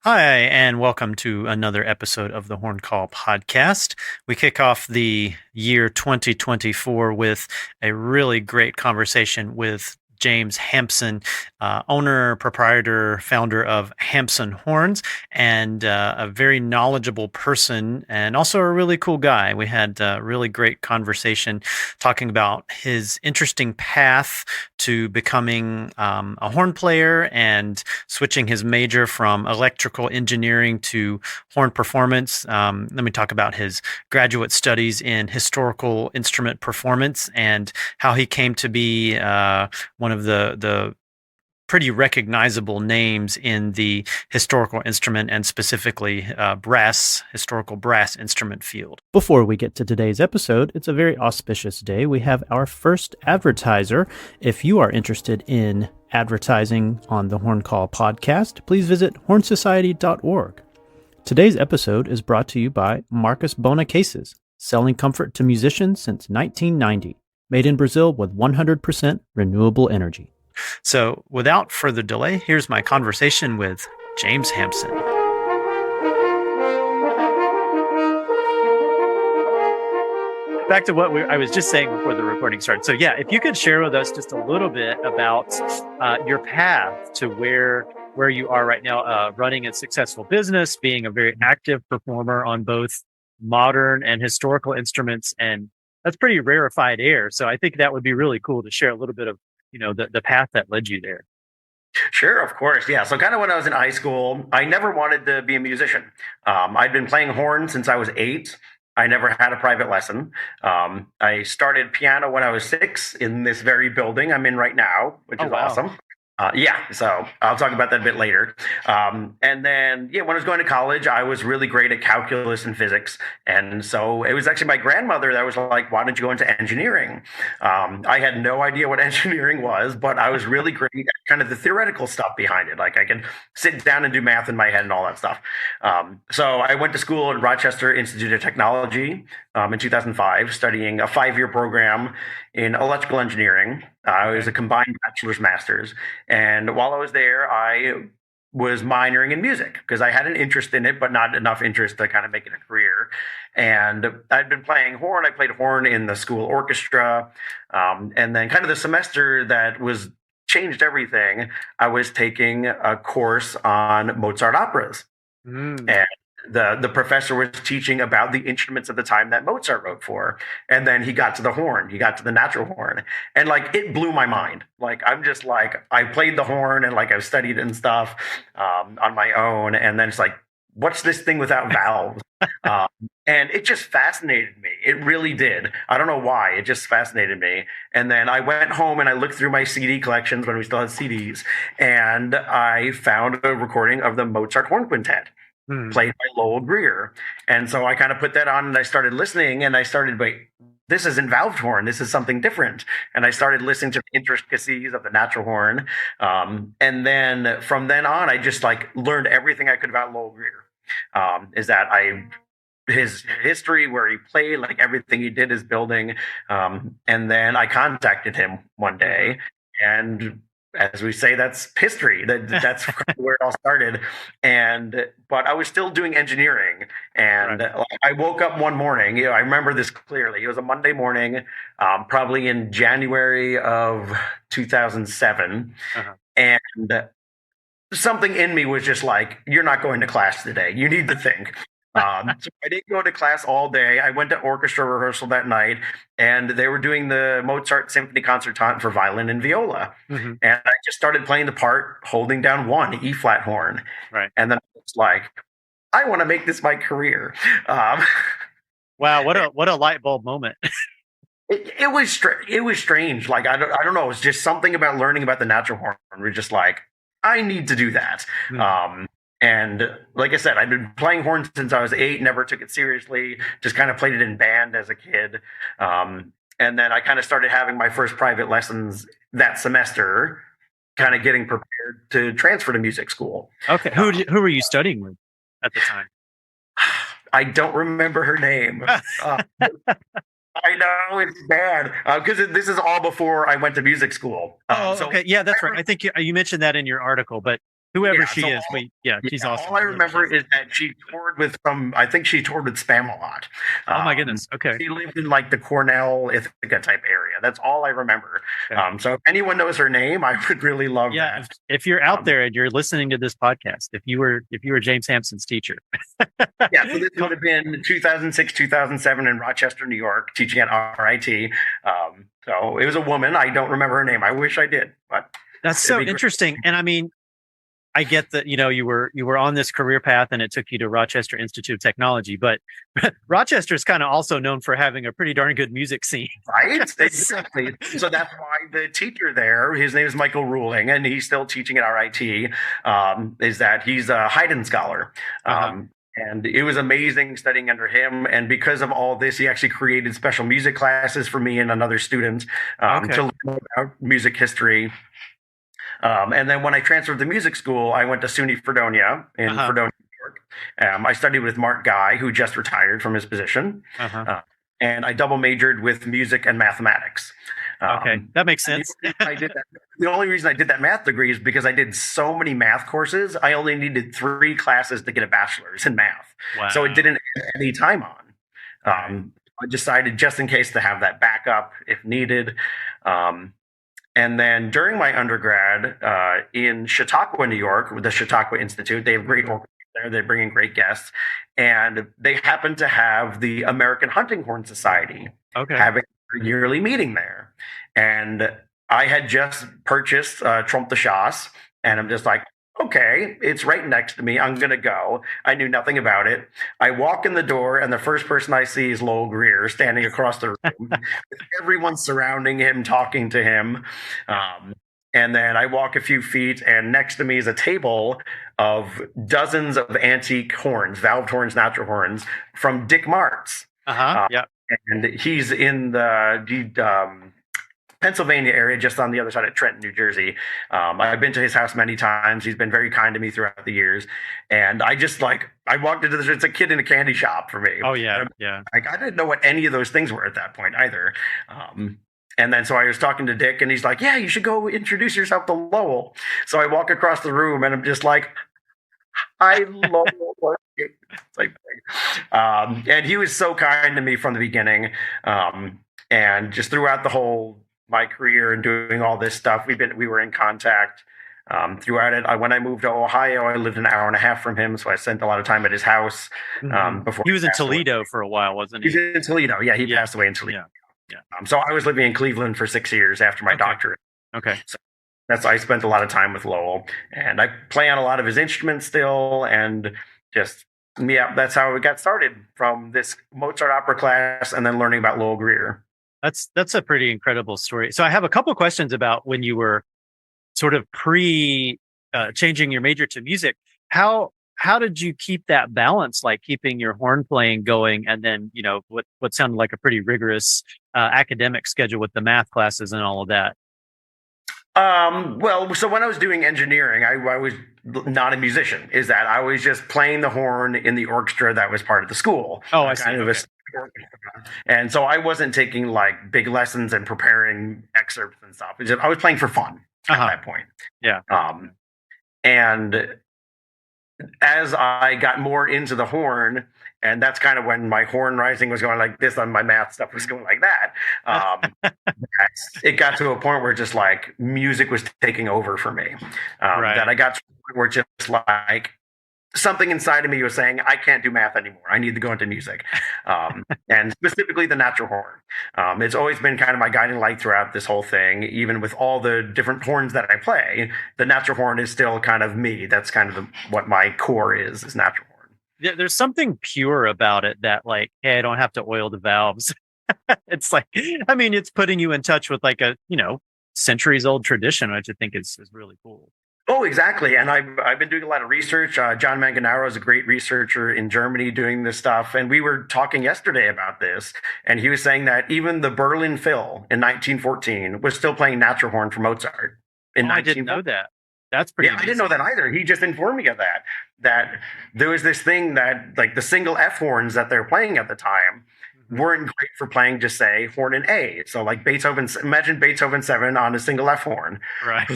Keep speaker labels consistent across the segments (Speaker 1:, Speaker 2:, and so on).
Speaker 1: Hi, and welcome to another episode of the Horn Call podcast. We kick off the year 2024 with a really great conversation with James Hampson, owner, proprietor, founder of Hampson Horns, and a very knowledgeable person and also a really cool guy. We had a really great conversation talking about his interesting path to becoming a horn player and switching his major from electrical engineering to horn performance. Let me talk about his graduate studies in historical instrument performance and how he came to be one of the pretty recognizable names in the historical instrument and specifically historical brass instrument field. Before we get to today's episode, it's a very auspicious day. We have our first advertiser. If you are interested in advertising on the Horn Call podcast, please visit hornsociety.org. Today's episode is brought to you by Marcus Bona Cases, selling comfort to musicians since 1990, made in Brazil with 100% renewable energy. So, without further delay, here's my conversation with James Hampson. Back to what I was just saying before the recording started. So, yeah, if you could share with us just a little bit about your path to where you are right now, running a successful business, being a very active performer on both modern and historical instruments, and that's pretty rarefied air. So, I think that would be really cool to share a little bit of the path that led you there.
Speaker 2: Sure, of course. Yeah. So, kind of when I was in high school, I never wanted to be a musician. I'd been playing horn since I was 8. I never had a private lesson. I started piano when I was 6 in this very building I'm in right now, which is
Speaker 1: Wow.
Speaker 2: awesome. Yeah, so I'll talk about that a bit later. And then, yeah, when I was going to college, I was really great at calculus and physics. And so it was actually my grandmother that was like, why don't you go into engineering? I had no idea what engineering was, but I was really great at kind of the theoretical stuff behind it. Like I could sit down and do math in my head and all that stuff. So I went to school at Rochester Institute of Technology in 2005, studying a 5-year program in electrical engineering. It was a combined bachelor's master's. And while I was there, I was minoring in music because I had an interest in it, but not enough interest to kind of make it a career. And I'd been playing horn. I played horn in the school orchestra. And then kind of the semester that was changed everything, I was taking a course on Mozart operas.
Speaker 1: Mm.
Speaker 2: And the professor was teaching about the instruments at the time that Mozart wrote for. And then he got to the horn, he got to the natural horn. And like it blew my mind. Like I'm just like, I played the horn and like I've studied and stuff on my own. And then it's like, what's this thing without valves? um, and it just fascinated me. It really did. I don't know why. It just fascinated me. And then I went home and I looked through my CD collections when we still had CDs, and I found a recording of the Mozart Horn Quintet played by Lowell Greer. And so I kind of put that on and I started listening and I started, wait, this isn't valved horn. This is something different. And I started listening to the intricacies of the natural horn. And then from then on, I just like learned everything I could about Lowell Greer. Is that his history, where he played, like everything he did is building. And then I contacted him one day, and as we say, that's history. That's where it all started. But I was still doing engineering, and
Speaker 1: Right.
Speaker 2: I woke up one morning. I remember this clearly. It was a Monday morning, probably in January of 2007,
Speaker 1: Uh-huh.
Speaker 2: and something in me was just like, "You're not going to class today. You need to think." So I didn't go to class all day. I went to orchestra rehearsal that night, and they were doing the Mozart Symphony Concertante for violin and viola.
Speaker 1: Mm-hmm.
Speaker 2: And I just started playing the part, holding down one E flat horn.
Speaker 1: Right.
Speaker 2: And then I was like, I want to make this my career. Um,
Speaker 1: Wow. What a light bulb moment.
Speaker 2: it was strange. Like I don't know. It was just something about learning about the natural horn. We're just like, I need to do that. And like I said, I've been playing horns since I was 8. Never took it seriously. Just kind of played it in band as a kid. And then I kind of started having my first private lessons that semester, kind of getting prepared to transfer to music school.
Speaker 1: Okay. Who were you studying with at the time?
Speaker 2: I don't remember her name. I know it's bad because this is all before I went to music school.
Speaker 1: Oh, okay. Yeah, that's right. I think you mentioned that in your article, but Whoever
Speaker 2: Yeah,
Speaker 1: she
Speaker 2: so
Speaker 1: is, she's
Speaker 2: all
Speaker 1: awesome.
Speaker 2: I
Speaker 1: Whoever she
Speaker 2: remember
Speaker 1: is.
Speaker 2: is that she toured with I think she toured with Spam a lot.
Speaker 1: Oh my goodness. Okay.
Speaker 2: She lived in like the Cornell, Ithaca type area. That's all I remember.
Speaker 1: Okay.
Speaker 2: So if anyone knows her name, I would really love
Speaker 1: Yeah.
Speaker 2: that.
Speaker 1: If you're out
Speaker 2: Um,
Speaker 1: there and you're listening to this podcast, if you were James Hampson's teacher,
Speaker 2: yeah, so this would have been 2006, 2007 in Rochester, New York, teaching at RIT. So it was a woman. I don't remember her name. I wish I did, but
Speaker 1: that's
Speaker 2: it'd
Speaker 1: so
Speaker 2: be great.
Speaker 1: interesting. And I mean, I get that, you were on this career path and it took you to Rochester Institute of Technology, but Rochester is kind of also known for having a pretty darn good music scene.
Speaker 2: Right? Exactly. So that's why the teacher there, his name is Michael Ruling, and he's still teaching at RIT, is that he's a Haydn scholar. And it was amazing studying under him. And because of all this, he actually created special music classes for me and another student to learn about music history. And then when I transferred to music school, I went to SUNY-Fredonia in Fredonia, New York. I studied with Marc Guy, who just retired from his position. And I double majored with music and mathematics.
Speaker 1: Okay, that makes sense.
Speaker 2: The only reason I did that math degree is because I did so many math courses. I only needed 3 classes to get a bachelor's in math.
Speaker 1: Wow.
Speaker 2: So it didn't add any time on. I decided just in case to have that backup if needed. And then during my undergrad in Chautauqua, New York, with the Chautauqua Institute, they have great orchestra there. They bring in great guests. And they happen to have the American Hunting Horn Society having a yearly meeting there. And I had just purchased Trompe de Chasse. And I'm just like, okay, it's right next to me. I'm going to go. I knew nothing about it. I walk in the door, and the first person I see is Lowell Greer standing across the room with everyone surrounding him, talking to him. And then I walk a few feet, and next to me is a table of dozens of antique horns, valved horns, natural horns from Dick Martz. And he's in the Pennsylvania area, just on the other side of Trenton, New Jersey. I've been to his house many times. He's been very kind to me throughout the years. And I walked into this, it's a kid in a candy shop for me.
Speaker 1: Oh, yeah.
Speaker 2: Like, I didn't know what any of those things were at that point either. And then so I was talking to Dick, and he's like, yeah, you should go introduce yourself to Lowell. So I walk across the room, and I'm just like, I love and he was so kind to me from the beginning. And just throughout my career and doing all this stuff, we were in contact throughout it. When I moved to Ohio, I lived an hour and a half from him, so I spent a lot of time at his house. Before
Speaker 1: he was in Toledo for a while, wasn't he?
Speaker 2: He was in Toledo. Yeah, he passed away in Toledo. So I was living in Cleveland for 6 years after my doctorate. So I spent a lot of time with Lowell, and I play on a lot of his instruments still, and just that's how it got started, from this Mozart opera class and then learning about Lowell Greer.
Speaker 1: That's a pretty incredible story. So I have a couple questions about when you were sort of changing your major to music. How did you keep that balance, like keeping your horn playing going, and then what sounded like a pretty rigorous academic schedule with the math classes and all of that?
Speaker 2: Well, so when I was doing engineering, I was not a musician. Is that I was just playing the horn in the orchestra that was part of the school.
Speaker 1: Oh, I see.
Speaker 2: And so I wasn't taking like big lessons and preparing excerpts and stuff. I was playing for fun at that point. And as I got more into the horn, and that's kind of when my horn rising was going like this, and my math stuff was going like that. It got to a point where just like music was taking over for me. That I got to a point where just like something inside of me was saying, I can't do math anymore. I need to go into music. And specifically the natural horn. It's always been kind of my guiding light throughout this whole thing. Even with all the different horns that I play, the natural horn is still kind of me. That's kind of what my core is natural horn.
Speaker 1: Yeah, there's something pure about it that like, hey, I don't have to oil the valves. It's like, I mean, it's putting you in touch with like a, centuries old tradition, which I think is really cool.
Speaker 2: Oh, exactly. And I've been doing a lot of research. John Manganaro is a great researcher in Germany doing this stuff. And we were talking yesterday about this. And he was saying that even the Berlin Phil in 1914 was still playing natural horn for Mozart.
Speaker 1: I didn't know that. That's pretty amazing.
Speaker 2: I didn't know that either. He just informed me of that there was this thing that like the single F horns that they're playing at the time, weren't great for playing, just say, horn and A. So like imagine Beethoven 7 on a single F horn.
Speaker 1: Right.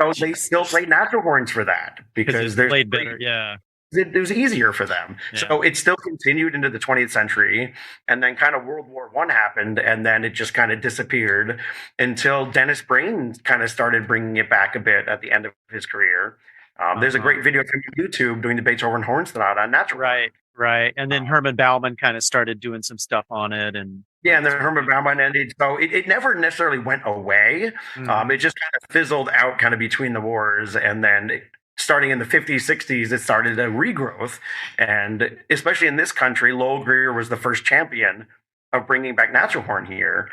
Speaker 2: So they still played natural horns for that
Speaker 1: Because
Speaker 2: because
Speaker 1: it's played better. Yeah.
Speaker 2: it was easier for them.
Speaker 1: Yeah.
Speaker 2: So it still continued into the 20th century, and then kind of World War I happened, and then it just kind of disappeared until Dennis Brain kind of started bringing it back a bit at the end of his career. There's a great video from YouTube doing the Beethoven horn sonata on natural.
Speaker 1: Right. And then Herman Bauman kind of started doing some stuff on it, and
Speaker 2: yeah, and then Herman Bauman ended. So it never necessarily went away. It just kind of fizzled out kind of between the wars, and then starting in the 50s, 60s, it started a regrowth. And especially in this country, Lowell Greer was the first champion of bringing back natural horn here.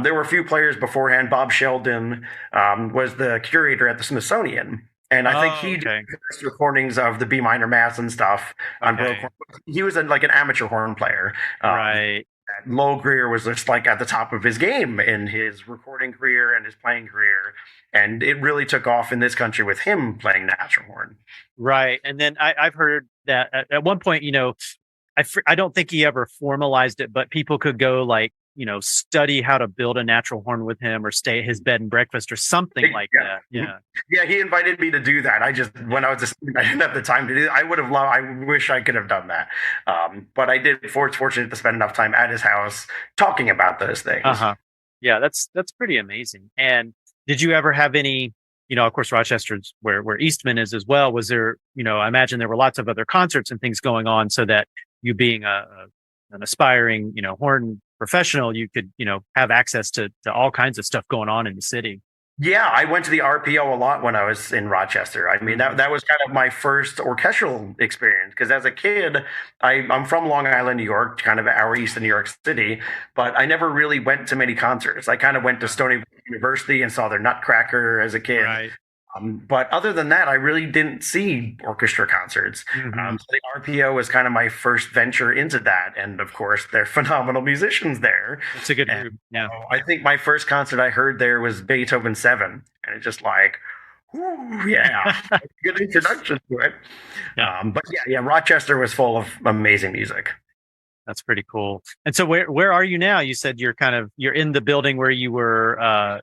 Speaker 2: There were a few players beforehand. Bob Sheldon was the curator at the Smithsonian. And I think he did the first recordings of the B minor mass and stuff on Baroque horn. He was like an amateur horn player.
Speaker 1: Right.
Speaker 2: Lowell Greer was just like at the top of his game in his recording career and his playing career. And it really took off in this country with him playing natural horn.
Speaker 1: Right. And then I've heard that at one point, I don't think he ever formalized it, but people could go like, study how to build a natural horn with him or stay at his bed and breakfast or something like that. Yeah.
Speaker 2: Yeah. He invited me to do that. When I was a student, I didn't have the time to do that. I wish I could have done that. But I did, fortunate to spend enough time at his house talking about those things.
Speaker 1: Yeah. That's pretty amazing. And did you ever have any, of course, Rochester's where Eastman is as well. Was there, I imagine there were lots of other concerts and things going on so that you being an aspiring, horn professional, you could, have access to all kinds of stuff going on in the city.
Speaker 2: Yeah, I went to the RPO a lot when I was in Rochester. I mean, that was kind of my first orchestral experience because as a kid, I'm from Long Island, New York, kind of an hour east of New York City, but I never really went to many concerts. I kind of went to Stony Brook University and saw their Nutcracker as a kid.
Speaker 1: Right.
Speaker 2: But other than that, I really didn't see orchestra concerts. So the RPO was kind of my first venture into that. And of course, they're phenomenal musicians there.
Speaker 1: It's a good group. Yeah.
Speaker 2: I think my first concert I heard there was Beethoven 7. And it's just like, ooh, yeah, good introduction to it.
Speaker 1: Yeah.
Speaker 2: But yeah, Rochester was full of amazing music.
Speaker 1: That's pretty cool. And so where are you now? You said you're in the building where you were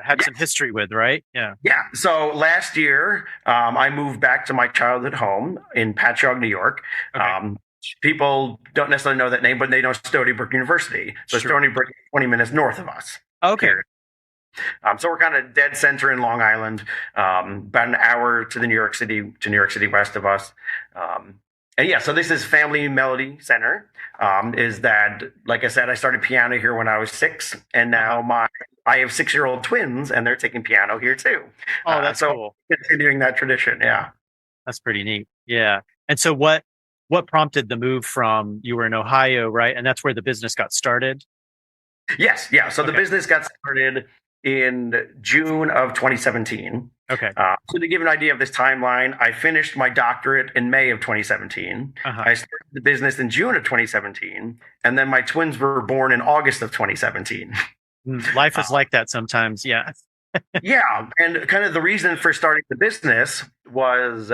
Speaker 1: had some history with, right? Yeah.
Speaker 2: Yeah. So last year, I moved back to my childhood home in Patchogue, New York.
Speaker 1: Okay.
Speaker 2: People don't necessarily know that name, but they know Stony Brook University. So
Speaker 1: Sure.
Speaker 2: Stony Brook is 20 minutes north of us.
Speaker 1: Okay.
Speaker 2: So we're kind of dead center in Long Island, about an hour to New York City west of us. And yeah, so this is Family Melody Center. Is that, like I said, I started piano here when I was 6, and now I have 6-year-old twins, and they're taking piano here too.
Speaker 1: Oh, that's cool.
Speaker 2: Continuing that tradition, yeah.
Speaker 1: That's pretty neat. Yeah. And so what prompted the move from, you were in Ohio, right? And that's where the business got started?
Speaker 2: Yes, yeah. So the business got started in June of 2017.
Speaker 1: Okay.
Speaker 2: So to give an idea of this timeline, I finished my doctorate in May of 2017. I started the business in June of 2017, and then my twins were born in August of 2017.
Speaker 1: Life is like that sometimes, yeah.
Speaker 2: Yeah, and kind of the reason for starting the business was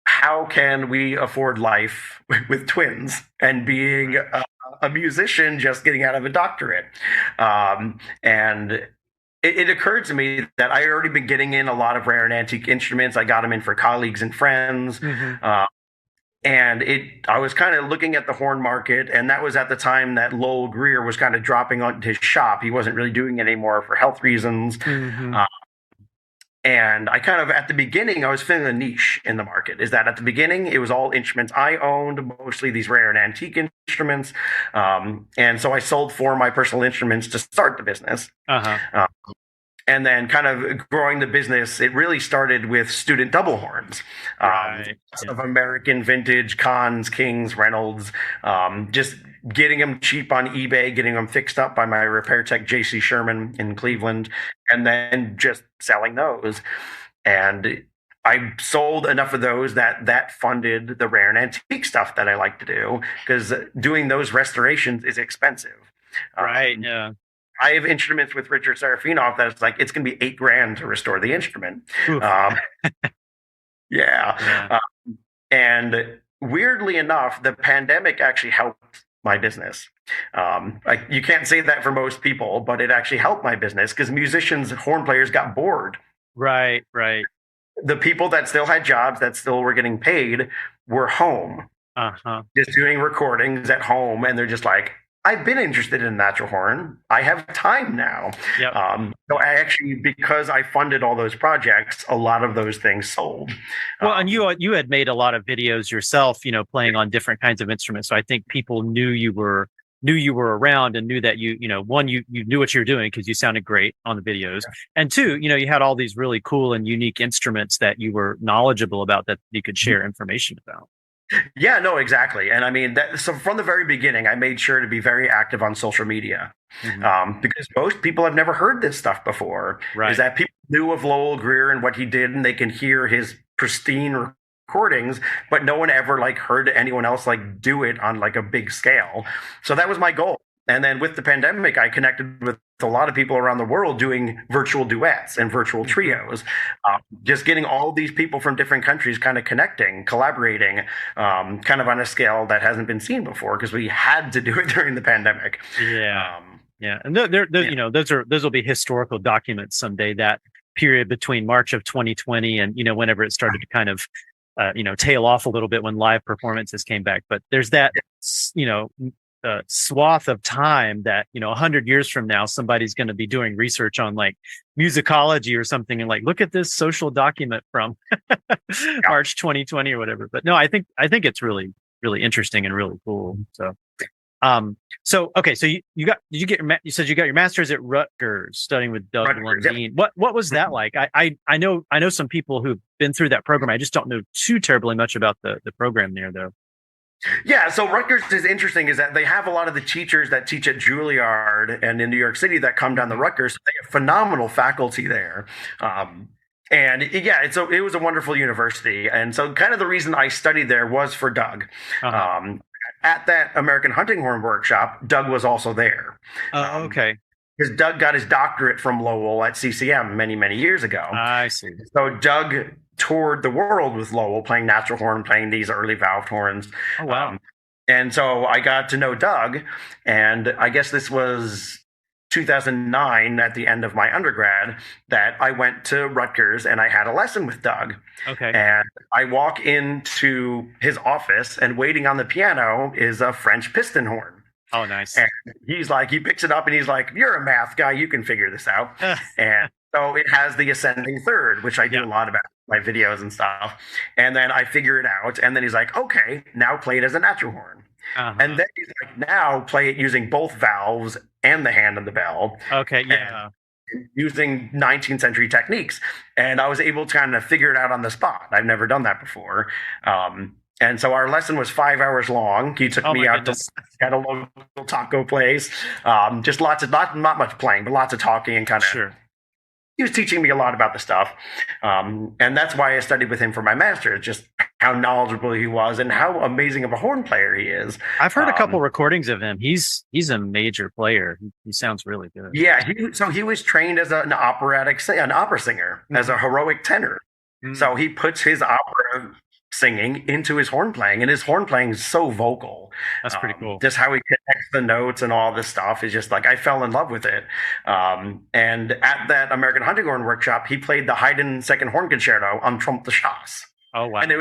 Speaker 2: how can we afford life with twins and being a musician just getting out of a doctorate? And it occurred to me that I had already been getting in a lot of rare and antique instruments. I got them in for colleagues and friends. And I was kind of looking at the horn market, and that was at the time that Lowell Greer was kind of dropping on his shop. He wasn't really doing it anymore for health reasons. And I kind of, at the beginning, I was feeling a niche in the market. Is that at the beginning, it was all instruments I owned, mostly these rare and antique instruments. And so I sold 4 of my personal instruments to start the business. And then kind of growing the business, it really started with student double horns. Of American vintage, Kahns, Kings, Reynolds, just getting them cheap on eBay, getting them fixed up by my repair tech, JC Sherman in Cleveland, and then just selling those. And I sold enough of those that funded the rare and antique stuff that I like to do, because doing those restorations is expensive.
Speaker 1: Yeah.
Speaker 2: I have instruments with Richard Serafinov that's like, it's going to be $8,000 to restore the instrument. And weirdly enough, the pandemic actually helped my business. You can't say that for most people, but it actually helped my business because musicians, horn players got bored.
Speaker 1: Right, right.
Speaker 2: The people that still had jobs that still were getting paid were home,
Speaker 1: Uh-huh.
Speaker 2: just doing recordings at home, and they're just like, I've been interested in natural horn. I have time now.
Speaker 1: Yep.
Speaker 2: So I actually, because I funded all those projects, a lot of those things sold.
Speaker 1: Well, and you had made a lot of videos yourself, playing on different kinds of instruments. So I think people knew you were around and knew that one, you knew what you were doing because you sounded great on the videos. And two, you had all these really cool and unique instruments that you were knowledgeable about that you could share information about.
Speaker 2: Yeah, no, exactly. And I mean, so from the very beginning, I made sure to be very active on social media because most people have never heard this stuff before.
Speaker 1: Right.
Speaker 2: Is that people knew of Lowell Greer and what he did, and they can hear his pristine recordings, but no one ever heard anyone else do it on a big scale. So that was my goal. And then with the pandemic, I connected with a lot of people around the world doing virtual duets and virtual trios, just getting all these people from different countries kind of connecting, collaborating, kind of on a scale that hasn't been seen before because we had to do it during the pandemic.
Speaker 1: Yeah. Yeah. And those will be historical documents someday, that period between March of 2020 and, whenever it started to kind of, tail off a little bit when live performances came back. But there's that, swath of time that 100 years from now somebody's going to be doing research on musicology or something and look at this social document from March 2020 or whatever. But no, I think it's really, really interesting and really cool. So okay, so you said you got your master's at Rutgers studying with Doug Lundeen. Yep. What was that like? I know some people who've been through that program. I just don't know too terribly much about the program there though.
Speaker 2: Yeah, so Rutgers is interesting is that they have a lot of the teachers that teach at Juilliard and in New York City that come down to Rutgers. So they have phenomenal faculty there. And yeah, it was a wonderful university. And so kind of the reason I studied there was for Doug. At that American Hunting Horn workshop, Doug was also there.
Speaker 1: Okay.
Speaker 2: Because Doug got his doctorate from Lowell at CCM many, many years ago.
Speaker 1: I see.
Speaker 2: So Doug toured the world with Lowell, playing natural horn, playing these early valved horns.
Speaker 1: Oh, wow.
Speaker 2: And so I got to know Doug, and I guess this was 2009 at the end of my undergrad that I went to Rutgers and I had a lesson with Doug.
Speaker 1: Okay.
Speaker 2: And I walk into his office, and waiting on the piano is a French piston horn.
Speaker 1: Oh, nice.
Speaker 2: And he picks it up and he's like, "You're a math guy, you can figure this out." And so it has the ascending third, which I do a lot about my videos and stuff. And then I figure it out. And then he's like, "Okay, now play it as a natural horn." And then he's like, "Now play it using both valves and the hand and the bell."
Speaker 1: Okay, yeah.
Speaker 2: Using 19th century techniques. And I was able to kind of figure it out on the spot. I've never done that before. And so our lesson was 5 hours long. He took me out to at a local taco place. Just not much playing, but lots of talking and kind of.
Speaker 1: Sure.
Speaker 2: He was teaching me a lot about the stuff. And that's why I studied with him for my master's, just how knowledgeable he was and how amazing of a horn player he is.
Speaker 1: I've heard a couple recordings of him. He's a major player. He sounds really good.
Speaker 2: Yeah. He was trained as an opera singer, as a heroic tenor. So he puts his opera singing into his horn playing, and his horn playing is so vocal.
Speaker 1: That's pretty cool.
Speaker 2: Just how he connects the notes and all this stuff is just I fell in love with it. And at that American Hunting Horn workshop, he played the Haydn Second Horn Concerto on Trompe de Chasse.
Speaker 1: Oh, wow.
Speaker 2: And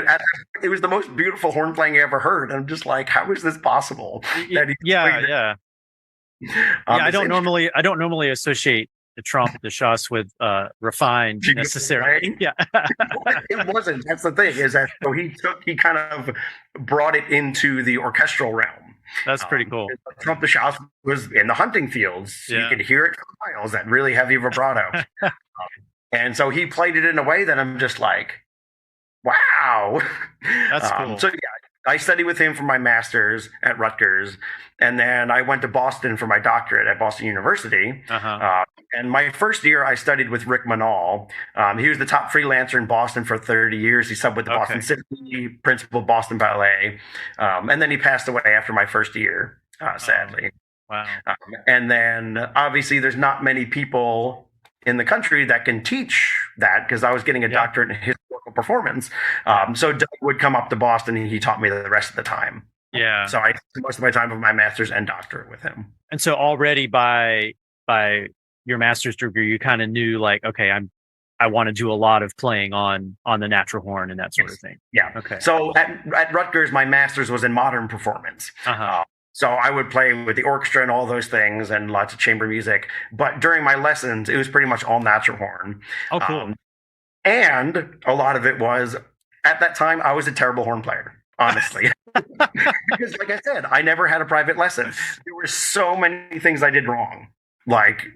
Speaker 2: it was the most beautiful horn playing I ever heard. And I'm just like, how is this possible?
Speaker 1: Yeah. I don't normally associate the Trompe de Chasse with refined necessarily.
Speaker 2: Right? Yeah. It wasn't. That's the thing, is that so he kind of brought it into the orchestral realm.
Speaker 1: That's pretty cool.
Speaker 2: Trompe de Chasse was in the hunting fields. So you could hear it for miles, that really heavy vibrato. And so he played it in a way that I'm just like, wow.
Speaker 1: That's cool.
Speaker 2: So yeah, I studied with him for my master's at Rutgers, and then I went to Boston for my doctorate at Boston University. And my first year, I studied with Rick Manal. He was the top freelancer in Boston for 30 years. He subbed with the Boston Symphony, principal of Boston Ballet. And then he passed away after my first year, sadly.
Speaker 1: Wow.
Speaker 2: And then obviously there's not many people in the country that can teach that, because I was getting a doctorate in historical performance. So Doug would come up to Boston and he taught me the rest of the time.
Speaker 1: Yeah.
Speaker 2: So I spent most of my time with my master's and doctorate with him.
Speaker 1: And so already by your master's degree, you kind of knew like, okay, I want to do a lot of playing on the natural horn and that sort of thing.
Speaker 2: Yeah.
Speaker 1: Okay.
Speaker 2: So at Rutgers, my master's was in modern performance. So I would play with the orchestra and all those things and lots of chamber music. But during my lessons, it was pretty much all natural horn.
Speaker 1: Oh, cool.
Speaker 2: And a lot of it was, at that time, I was a terrible horn player, honestly. Because like I said, I never had a private lesson. There were so many things I did wrong. Like,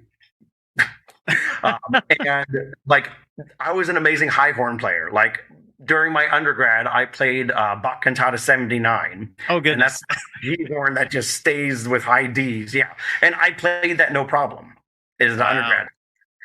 Speaker 2: and like, I was an amazing high horn player. Like, during my undergrad, I played Bach Cantata 79.
Speaker 1: Oh, goodness.
Speaker 2: And that's a G horn that just stays with high Ds. Yeah. And I played that no problem as an undergrad.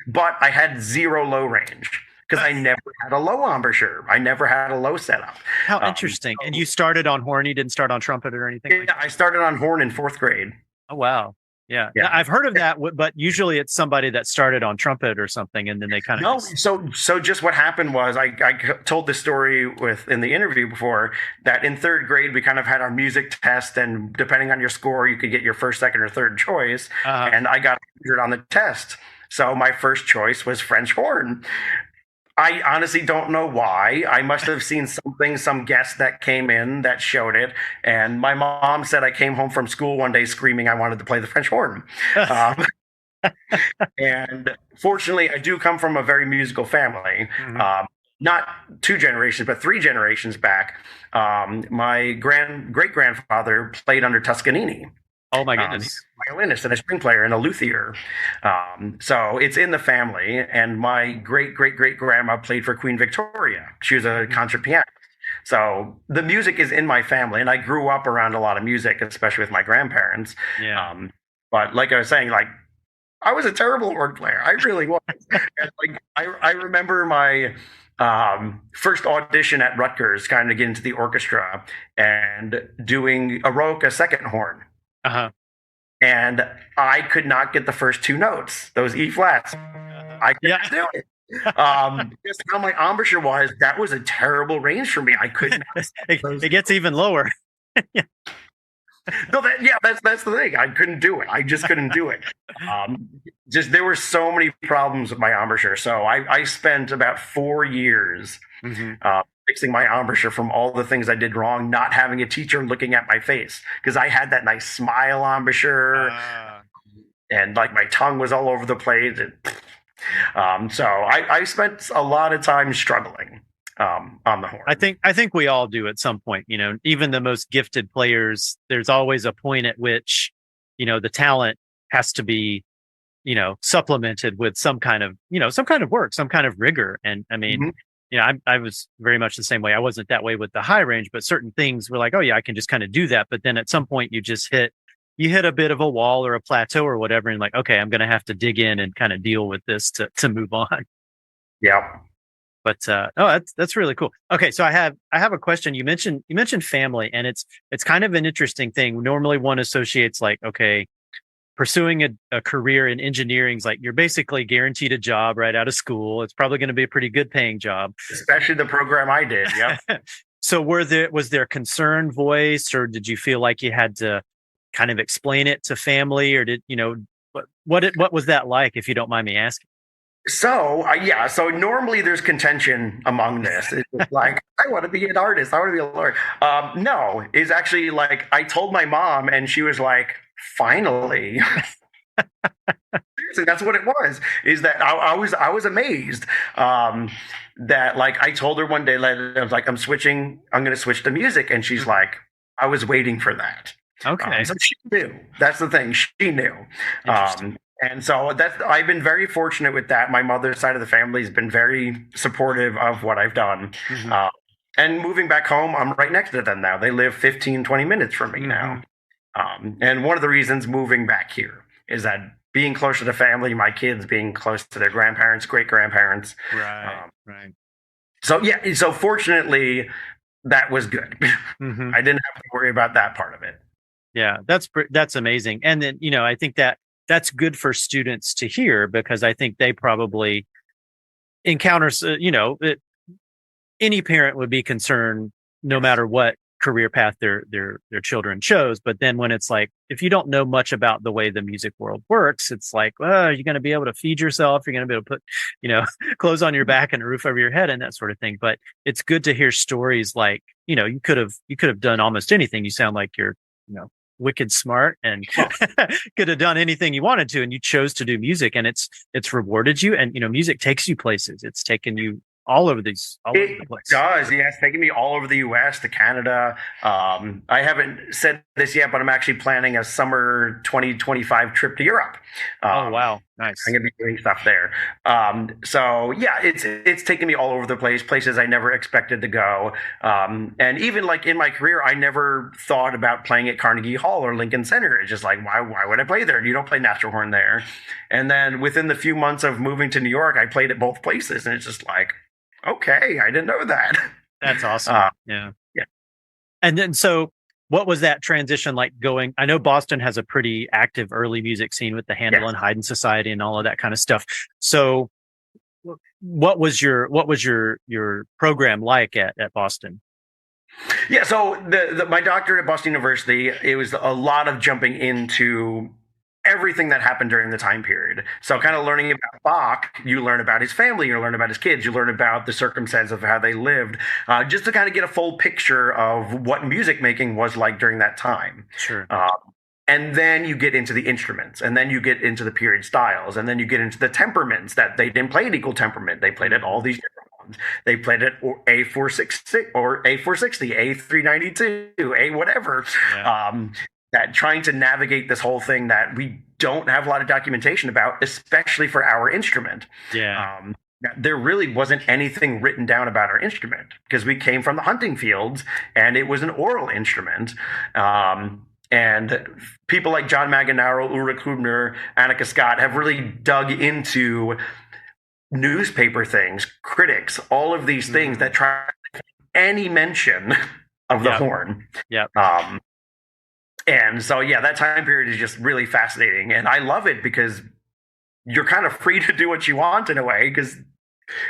Speaker 2: But I had zero low range because I never had a low embouchure. I never had a low setup.
Speaker 1: How interesting. And you started on horn? You didn't start on trumpet or anything?
Speaker 2: Yeah, I started on horn in 4th grade.
Speaker 1: Oh, wow. Yeah. I've heard of that, but usually it's somebody that started on trumpet or something, and then they kind of
Speaker 2: So just what happened was I told this story in the interview before that in 3rd grade we kind of had our music test, and depending on your score you could get your first, second, or third choice. And I got 100 on the test, so my first choice was French horn. I honestly don't know why. I must have seen some guest that came in that showed it. And my mom said I came home from school one day screaming I wanted to play the French horn. And fortunately, I do come from a very musical family. Not 2 generations, but 3 generations back. My great-grandfather played under Toscanini.
Speaker 1: Oh my goodness!
Speaker 2: Violinist and a string player and a luthier. So it's in the family. And my great-great-great-grandma played for Queen Victoria. She was a concert pianist. So the music is in my family, and I grew up around a lot of music, especially with my grandparents.
Speaker 1: Yeah.
Speaker 2: But like I was saying, like I was a terrible horn player. I really was. And, like I remember my first audition at Rutgers, kind of get into the orchestra and doing Eroica second horn. And I could not get the first 2 notes, those E flats. I couldn't do it. Just how my embouchure was, that was a terrible range for me. I couldn't.
Speaker 1: It gets even lower.
Speaker 2: No, that's the thing. I couldn't do it. I just couldn't do it. Just there were so many problems with my embouchure. So I spent about 4 years fixing my embouchure from all the things I did wrong, not having a teacher looking at my face because I had that nice smile embouchure, and like my tongue was all over the place. So I spent a lot of time struggling on the horn.
Speaker 1: I think we all do at some point. You know, even the most gifted players, there's always a point at which, you know, the talent has to be, you know, supplemented with some kind of work, some kind of rigor. And I mean, you know, I was very much the same way. I wasn't that way with the high range, but certain things were like, oh yeah, I can just kind of do that. But then at some point you hit a bit of a wall or a plateau or whatever. And like, okay, I'm going to have to dig in and kind of deal with this to move on.
Speaker 2: Yeah.
Speaker 1: But that's really cool. Okay, so I have a question. You mentioned family, and it's kind of an interesting thing. Normally, one associates like, okay, pursuing a career in engineering is like you're basically guaranteed a job right out of school. It's probably going to be a pretty good paying job,
Speaker 2: especially the program I did. Yeah.
Speaker 1: So was there concern voiced, or did you feel like you had to kind of explain it to family, or did you know what was that like, if you don't mind me asking?
Speaker 2: So so normally there's contention among this. It's like, I want to be an artist. I want to be a lawyer. No, it's actually like I told my mom, and she was like, finally. Seriously, that's what it was. Is that I was amazed that like I told her one day, like, I was like, I'm going to switch to music, and she's like, I was waiting for that.
Speaker 1: Okay,
Speaker 2: so she knew. That's the thing. She knew. And so I've been very fortunate with that. My mother's side of the family has been very supportive of what I've done. And moving back home, I'm right next to them now. They live 15, 20 minutes from me now. And one of the reasons moving back here is that being close to the family, my kids being close to their grandparents, great-grandparents.
Speaker 1: Right.
Speaker 2: So fortunately, that was good. I didn't have to worry about that part of it.
Speaker 1: Yeah, that's amazing. And then, you know, I think that's good for students to hear, because I think they probably encounter, any parent would be concerned no matter what career path their children chose. But then when it's like, if you don't know much about the way the music world works, it's like, well, you're going to be able to feed yourself. You're going to be able to put, clothes on your back and a roof over your head and that sort of thing. But it's good to hear stories like, you could have done almost anything. You sound like you're, wicked smart and could have done anything you wanted to, and you chose to do music, and it's rewarded you. And music takes you places. It's taken you all over the place.
Speaker 2: It does, yeah. It's taken me all over the U.S. to Canada. I haven't said this yet, but I'm actually planning a summer 2025 trip to Europe.
Speaker 1: Oh, wow. Nice.
Speaker 2: I'm going to be doing stuff there. So, yeah, it's taken me all over the place, places I never expected to go. And even like in my career, I never thought about playing at Carnegie Hall or Lincoln Center. It's just like, why would I play there? You don't play natural horn there. And then within the few months of moving to New York, I played at both places. And it's just like, okay, I didn't know that.
Speaker 1: That's awesome. Yeah.
Speaker 2: Yeah.
Speaker 1: And then, so what was that transition like going? I know Boston has a pretty active early music scene with the Handel and Haydn Society and all of that kind of stuff. So what was your program like at Boston?
Speaker 2: Yeah. So my doctorate at Boston University, it was a lot of jumping into everything that happened during the time period. So kind of learning about Bach, you learn about his family, you learn about his kids, you learn about the circumstance of how they lived, just to kind of get a full picture of what music making was like during that time.
Speaker 1: Sure.
Speaker 2: And then you get into the instruments, and then you get into the period styles, and then you get into the temperaments that they didn't play at equal temperament. They played at all these different ones. They played at A460 or A460, A392, A whatever. Yeah. That trying to navigate this whole thing that we don't have a lot of documentation about, especially for our instrument.
Speaker 1: Yeah.
Speaker 2: There really wasn't anything written down about our instrument because we came from the hunting fields and it was an oral instrument. And people like John Manganaro, Ulrich Hubner, Annika Scott have really dug into newspaper things, critics, all of these things that try any mention of the horn.
Speaker 1: Yeah.
Speaker 2: And so, yeah, that time period is just really fascinating. And I love it because you're kind of free to do what you want in a way because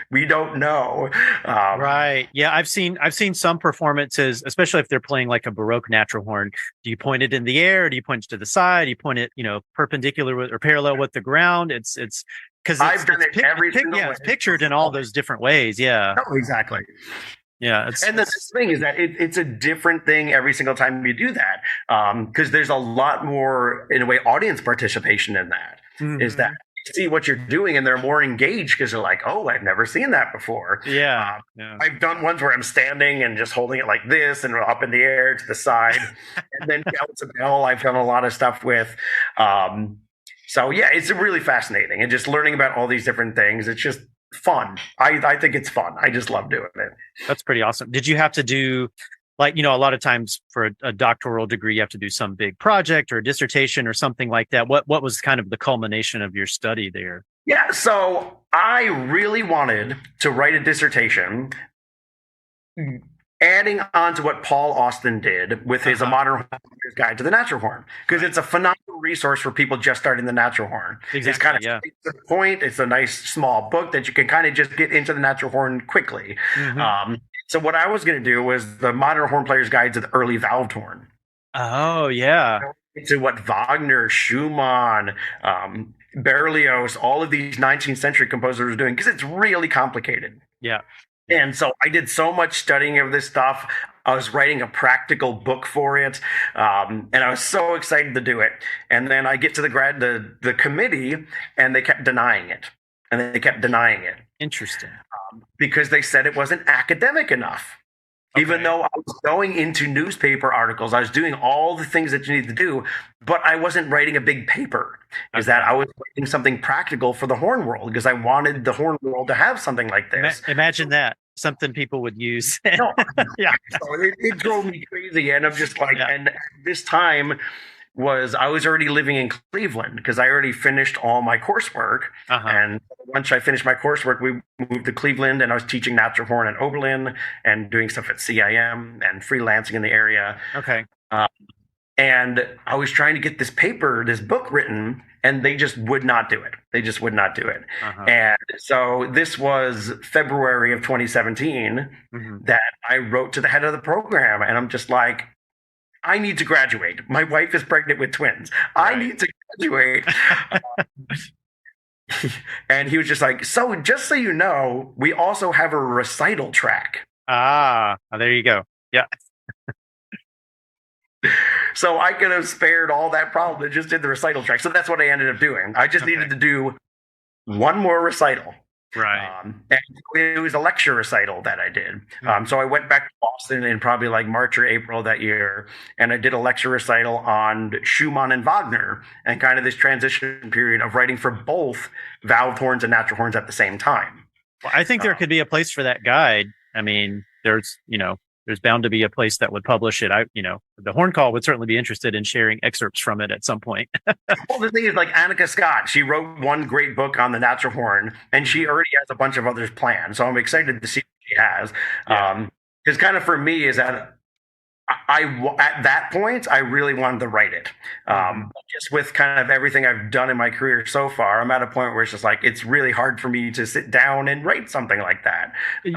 Speaker 2: we don't know.
Speaker 1: Right. Yeah. I've seen some performances, especially if they're playing like a Baroque natural horn. Do you point it in the air? Do you point it to the side? Do you point it, perpendicular or parallel with the ground? It's because
Speaker 2: I've done it every single way.
Speaker 1: It's pictured in all those different ways. Yeah.
Speaker 2: Oh, exactly.
Speaker 1: Yeah.
Speaker 2: And the thing is that it's a different thing every single time you do that. Because there's a lot more, in a way, audience participation in that. Mm-hmm. Is that you see what you're doing and they're more engaged because they're like, oh, I've never seen that before.
Speaker 1: Yeah.
Speaker 2: I've done ones where I'm standing and just holding it like this and up in the air to the side. And then bell to bell, I've done a lot of stuff with. So, yeah, it's really fascinating. And just learning about all these different things. It's just fun. I think it's fun. I just love doing it.
Speaker 1: That's pretty awesome. Did you have to do, like, a lot of times for a doctoral degree, you have to do some big project or a dissertation or something like that. What was kind of the culmination of your study there?
Speaker 2: Yeah, so I really wanted to write a dissertation adding on to what Paul Austin did with his A Modern Horn Player's Guide to the Natural Horn, because it's a phenomenal resource for people just starting the natural horn.
Speaker 1: Exactly,
Speaker 2: it's kind of to the point. It's a nice small book that you can kind of just get into the natural horn quickly. Mm-hmm. So what I was going to do was the Modern Horn Player's Guide to the Early Valved Horn.
Speaker 1: Oh, yeah.
Speaker 2: To what Wagner, Schumann, Berlioz, all of these 19th century composers were doing, because it's really complicated.
Speaker 1: Yeah.
Speaker 2: And so I did so much studying of this stuff. I was writing a practical book for it, and I was so excited to do it. And then I get to the committee, and they kept denying it.
Speaker 1: Interesting.
Speaker 2: Because they said it wasn't academic enough. Okay. Even though I was going into newspaper articles, I was doing all the things that you need to do, but I wasn't writing a big paper. Is that I was writing something practical for the horn world because I wanted the horn world to have something like this.
Speaker 1: Imagine that. Something people would use.
Speaker 2: No. Yeah. So it drove me crazy. And I'm just like, and this time I was already living in Cleveland because I already finished all my coursework. And once I finished my coursework, we moved to Cleveland, and I was teaching natural horn in Oberlin and doing stuff at CIM and freelancing in the area.
Speaker 1: Okay.
Speaker 2: And I was trying to get this book written, and they just would not do it. And so this was February of 2017 that I wrote to the head of the program, and I'm just like, I need to graduate. My wife is pregnant with twins. I need to graduate. And he was just like, so just so you know, we also have a recital track.
Speaker 1: There you go. Yeah.
Speaker 2: So I could have spared all that problem and just did the recital track. So that's what I ended up doing. I just needed to do one more recital.
Speaker 1: Right.
Speaker 2: And it was a lecture recital that I did. So I went back to Boston in probably like March or April that year, and I did a lecture recital on Schumann and Wagner and kind of this transition period of writing for both valved horns and natural horns at the same time.
Speaker 1: Well, I think there could be a place for that guide. I mean, there's bound to be a place that would publish it. The Horn Call would certainly be interested in sharing excerpts from it at some point.
Speaker 2: Well, the thing is, like Annika Scott, she wrote one great book on the natural horn, and she already has a bunch of others planned. So I'm excited to see what she has. Because kind of for me is that at that point, I really wanted to write it. Just with kind of everything I've done in my career so far, I'm at a point where it's just like, it's really hard for me to sit down and write something like that.
Speaker 1: You'd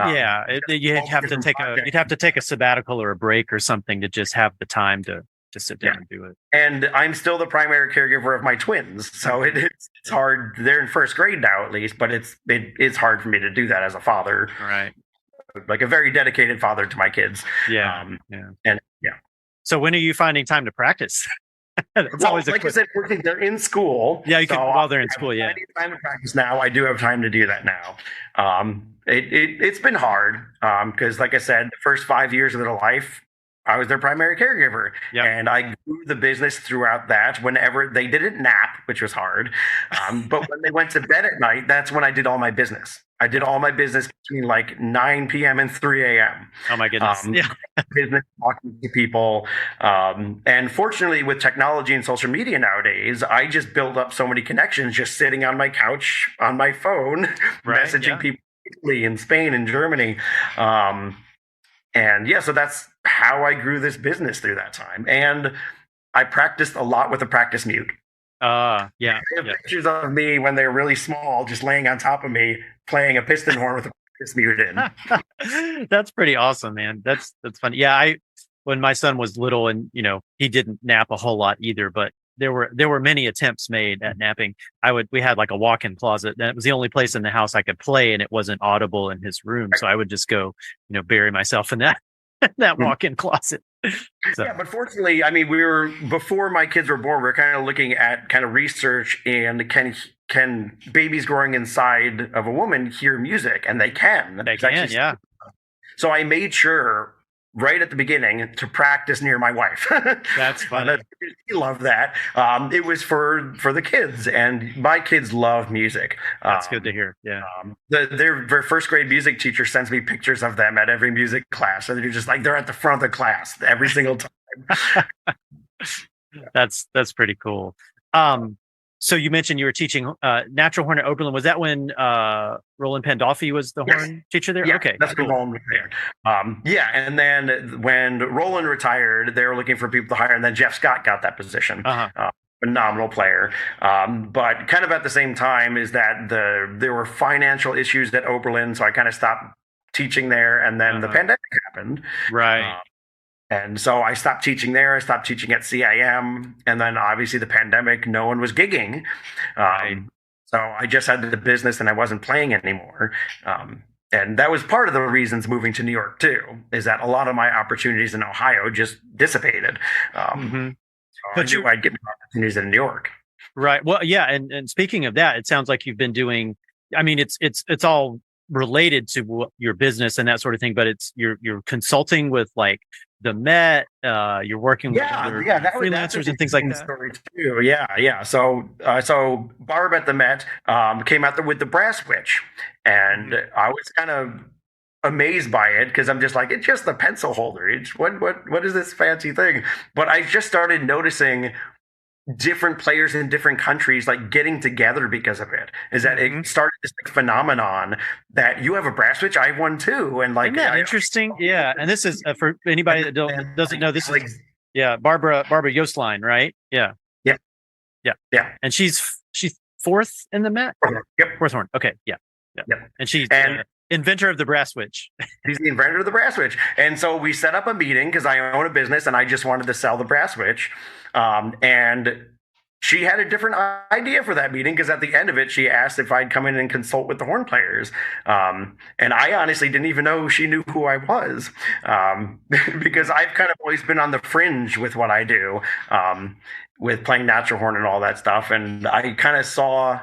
Speaker 1: have to take a sabbatical or a break or something to just have the time to sit down and do it.
Speaker 2: And I'm still the primary caregiver of my twins. So it's hard. They're in first grade now, at least, but it's hard for me to do that as a father.
Speaker 1: Right.
Speaker 2: Like a very dedicated father to my kids.
Speaker 1: So when are you finding time to practice?
Speaker 2: Always like I said, they're in school.
Speaker 1: Yeah, you can while they're in school. Yeah,
Speaker 2: I need time to practice now. I do have time to do that now. It's been hard because, like I said, the first 5 years of their life, I was their primary caregiver, and I grew the business throughout that. Whenever they didn't nap, which was hard, but when they went to bed at night, that's when I did all my business. I did all my business between like 9 p.m. and 3 a.m.
Speaker 1: Oh my goodness!
Speaker 2: Business, talking to people, and fortunately, with technology and social media nowadays, I just build up so many connections just sitting on my couch on my phone, messaging people in Spain and Germany. So that's how I grew this business through that time. And I practiced a lot with a practice mute. Pictures of me when they're really small, just laying on top of me, playing a piston horn with a practice mute in.
Speaker 1: That's pretty awesome, man. That's funny. Yeah, when my son was little, and he didn't nap a whole lot either, but there were many attempts made at napping. We had like a walk-in closet. That was the only place in the house I could play, and it wasn't audible in his room. So I would just go, bury myself in that walk-in closet. So.
Speaker 2: Yeah, but fortunately, I mean, before my kids were born, we were kind of looking at kind of research and can babies growing inside of a woman hear music? And they can.
Speaker 1: They can, yeah.
Speaker 2: So I made sure right at the beginning to practice near my wife.
Speaker 1: That's funny.
Speaker 2: She loved that. It was for the kids, and my kids love music.
Speaker 1: That's good to hear. Yeah.
Speaker 2: Their first grade music teacher sends me pictures of them at every music class, and they're just like, they're at the front of the class every single time.
Speaker 1: That's pretty cool. So you mentioned you were teaching natural horn at Oberlin. Was that when Roland Pandolfi was the horn teacher there?
Speaker 2: Yeah,
Speaker 1: okay,
Speaker 2: that's cool. Roland was there. And then when Roland retired, they were looking for people to hire, and then Jeff Scott got that position. Phenomenal player. But kind of at the same time is that there were financial issues at Oberlin, so I kind of stopped teaching there, and then the pandemic happened.
Speaker 1: Right.
Speaker 2: And so I stopped teaching there. I stopped teaching at CIM. And then obviously the pandemic, no one was gigging. So I just had the business and I wasn't playing anymore. And that was part of the reasons moving to New York too, is that a lot of my opportunities in Ohio just dissipated. So but I'd get more opportunities in New York.
Speaker 1: Right. Well, yeah. And speaking of that, it sounds like you've been doing, I mean, it's all related to your business and that sort of thing, but you're consulting with like the Met, you're working with other freelancers and things like that.
Speaker 2: Story too. Yeah. So Barb at the Met came out there with the Brass Witch, and I was kind of amazed by it because I'm just like, it's just the pencil holder. It's what is this fancy thing? But I just started noticing different players in different countries like getting together because of it. Is that it started this like phenomenon that you have a brass witch, I have one too, and like,
Speaker 1: isn't that interesting? Yeah, and this is for anybody that doesn't know, this is Barbara Jostlein, right? Yeah, and she's fourth in the Met.
Speaker 2: Yep,
Speaker 1: fourth horn. Okay, yeah. And she's Inventor of the brass switch.
Speaker 2: He's the inventor of the brass switch. And so we set up a meeting because I own a business and I just wanted to sell the brass switch. And she had a different idea for that meeting because at the end of it, she asked if I'd come in and consult with the horn players. And I honestly didn't even know she knew who I was because I've kind of always been on the fringe with what I do, with playing natural horn and all that stuff. And I kind of saw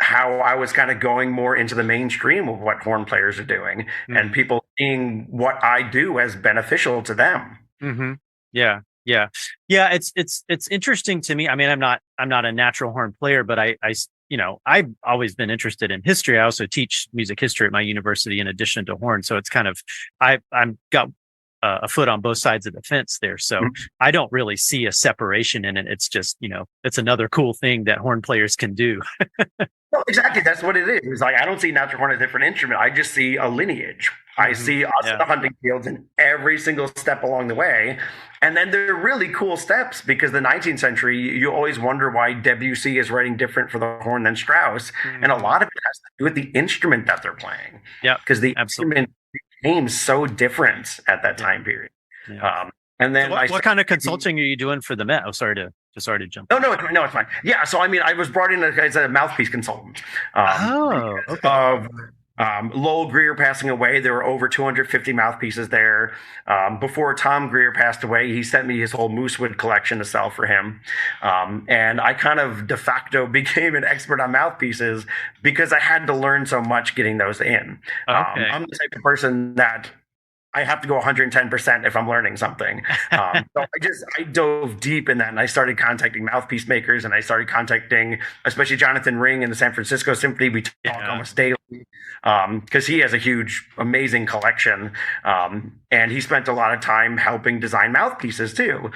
Speaker 2: how I was kind of going more into the mainstream of what horn players are doing and people seeing what I do as beneficial to them.
Speaker 1: Mm-hmm. Yeah. It's interesting to me. I mean, I'm not a natural horn player, but I've always been interested in history. I also teach music history at my university in addition to horn. So it's kind of, I'm got a foot on both sides of the fence there. So I don't really see a separation in it. It's just, it's another cool thing that horn players can do.
Speaker 2: No, exactly. That's what it is. Like, I don't see natural horn as a different instrument. I just see a lineage. I see us in the hunting fields in every single step along the way. And then they're really cool steps because the 19th century, you always wonder why Debussy is writing different for the horn than Strauss. And a lot of it has to do with the instrument that they're playing.
Speaker 1: Yeah,
Speaker 2: because the instrument became so different at that time period.
Speaker 1: Yeah.
Speaker 2: And then
Speaker 1: so what kind of consulting are you doing for the Met? Oh, sorry to jump.
Speaker 2: No, it's fine. Yeah, so I mean, I was brought in as a mouthpiece consultant.
Speaker 1: Okay.
Speaker 2: Lowell Greer passing away, there were over 250 mouthpieces there. Before Tom Greer passed away, he sent me his whole moosewood collection to sell for him. And I kind of de facto became an expert on mouthpieces because I had to learn so much getting those in.
Speaker 1: Okay.
Speaker 2: I'm the type of person that I have to go 110% if I'm learning something. So I dove deep in that and I started contacting mouthpiece makers and I started contacting, especially Jonathan Ring in the San Francisco Symphony. We talk almost daily because he has a huge, amazing collection. And he spent a lot of time helping design mouthpieces too.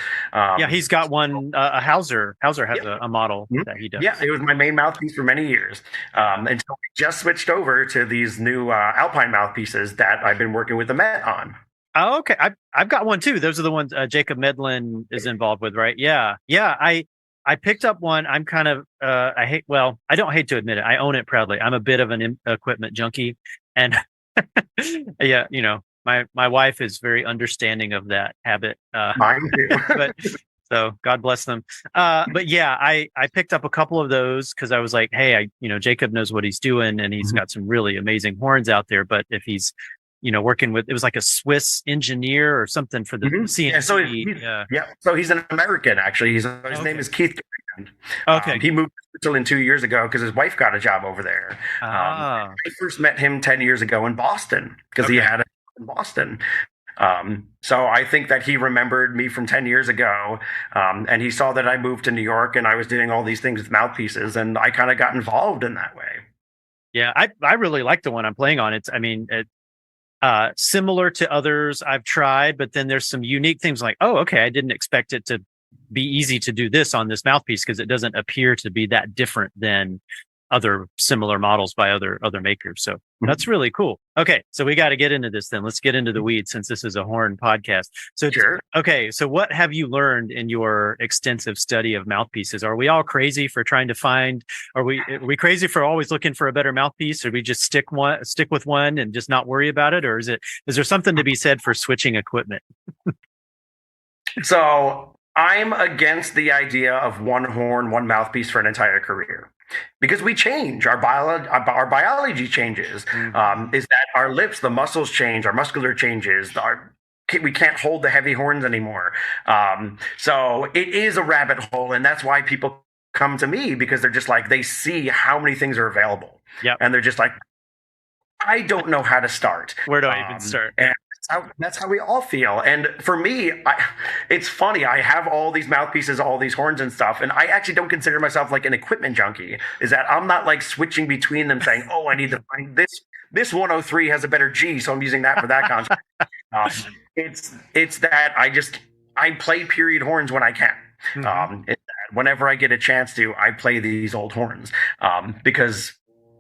Speaker 1: He's got one, a Hauser. Hauser has a model that he does.
Speaker 2: Yeah, it was my main mouthpiece for many years. And so we just switched over to these new Alpine mouthpieces that I've been working with the Met on.
Speaker 1: Oh, okay. I've got one too. Those are the ones Jacob Medlin is involved with, right? Yeah. I picked up one. I'm kind of I don't hate to admit it. I own it proudly. I'm a bit of an equipment junkie, and yeah, my wife is very understanding of that habit.
Speaker 2: Mine too.
Speaker 1: But so God bless them. But yeah, I picked up a couple of those because I was like, hey, Jacob knows what he's doing, and he's got some really amazing horns out there. But if he's working with, it was like a Swiss engineer or something for the CNC.
Speaker 2: So he's an American, actually. His name is Keith.
Speaker 1: Okay.
Speaker 2: He moved to Switzerland 2 years ago because his wife got a job over there. I first met him 10 years ago in Boston because he had it in Boston. So I think that he remembered me from 10 years ago. And he saw that I moved to New York and I was doing all these things with mouthpieces and I kind of got involved in that way.
Speaker 1: Yeah. I really like the one I'm playing on. It's similar to others I've tried, but then there's some unique things like, oh, okay, I didn't expect it to be easy to do this on this mouthpiece because it doesn't appear to be that different than other similar models by other makers. So that's really cool. Okay, so we got to get into this then. Let's get into the weeds since this is a horn podcast. So
Speaker 2: sure.
Speaker 1: Okay, so what have you learned in your extensive study of mouthpieces? Are we all crazy for trying to find? Are we crazy for always looking for a better mouthpiece, or we just stick with one and just not worry about it, or is there something to be said for switching equipment?
Speaker 2: So I'm against the idea of one horn, one mouthpiece for an entire career. Because we change, our biology changes. Is that our lips, the muscles change, our muscular changes, we can't hold the heavy horns anymore. So it is a rabbit hole, and that's why people come to me, because they're just like, they see how many things are available.
Speaker 1: Yep.
Speaker 2: And they're just like, I don't know how to start.
Speaker 1: Where do I even start?
Speaker 2: And that's how we all feel. And for me, it's funny. I have all these mouthpieces, all these horns and stuff, and I actually don't consider myself like an equipment junkie. Is that I'm not like switching between them saying, oh, I need to find this. This 103 has a better G, so I'm using that for that concert. It's that I play period horns when I can. Whenever I get a chance to, I play these old horns because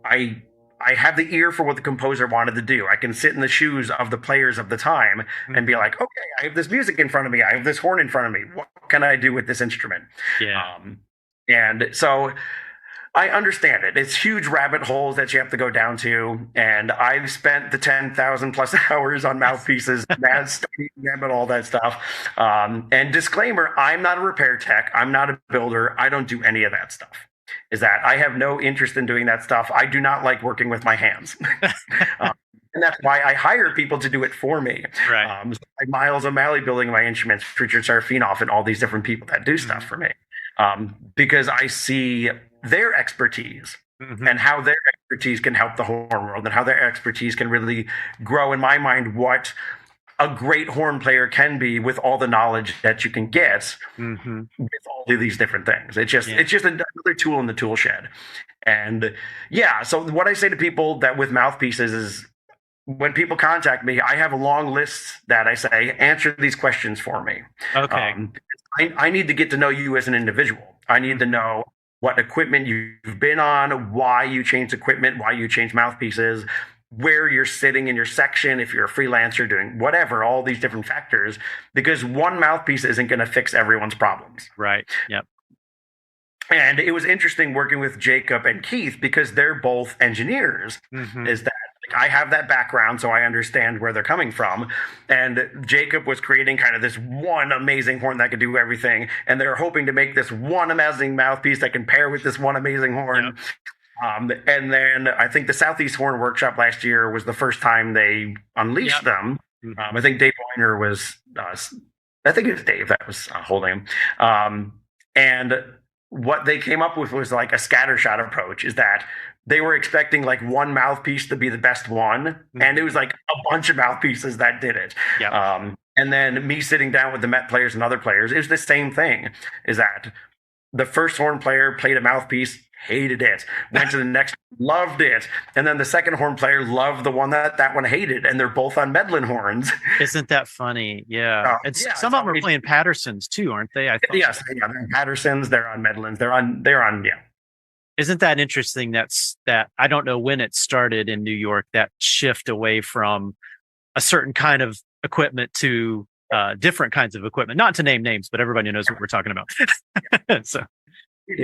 Speaker 2: I have the ear for what the composer wanted to do. I can sit in the shoes of the players of the time and be like, okay, I have this music in front of me. I have this horn in front of me. What can I do with this instrument?
Speaker 1: Yeah.
Speaker 2: And so I understand it. It's huge rabbit holes that you have to go down to. And I've spent the 10,000 plus hours on mouthpieces, studying them and all that stuff. And disclaimer, I'm not a repair tech. I'm not a builder. I don't do any of that stuff. Is that I have no interest in doing that stuff. I do not like working with my hands. And that's why I hire people to do it for me.
Speaker 1: Right.
Speaker 2: So like Miles O'Malley building my instruments, Richard Serafinoff, and all these different people that do stuff for me. Because I see their expertise and how their expertise can help the horn world and how their expertise can really grow, in my mind, what a great horn player can be with all the knowledge that you can get with all of these different things. It's just another tool in the tool shed. And yeah, so what I say to people that with mouthpieces is when people contact me, I have a long list that I say, answer these questions for me.
Speaker 1: Okay.
Speaker 2: I need to get to know you as an individual. I need to know what equipment you've been on, why you changed equipment, why you changed mouthpieces, where you're sitting in your section, if you're a freelancer doing whatever, all these different factors, because one mouthpiece isn't going to fix everyone's problems.
Speaker 1: Right. Yep.
Speaker 2: And it was interesting working with Jacob and Keith because they're both engineers. Is that I have that background, so I understand where they're coming from. And Jacob was creating kind of this one amazing horn that could do everything. And they're hoping to make this one amazing mouthpiece that can pair with this one amazing horn. Yep. And then I think the Southeast Horn Workshop last year was the first time they unleashed them. I think Dave Weiner was, I think it was Dave that was holding him. And what they came up with was like a scattershot approach, is that they were expecting like one mouthpiece to be the best one. And it was like a bunch of mouthpieces that did it. Yep. And then me sitting down with the Met players and other players, it was the same thing, is that the first horn player played a mouthpiece, hated it, went to the next, loved it. And then the second horn player loved the one that one hated. And they're both on Medlin horns.
Speaker 1: Isn't that funny? Yeah. Some of them are playing Pattersons too, aren't they?
Speaker 2: Yes, they're on Pattersons, they're on Medlins, they're on, yeah.
Speaker 1: Isn't that interesting? That I don't know when it started in New York, that shift away from a certain kind of equipment to different kinds of equipment. Not to name names, but everybody knows what we're talking about. So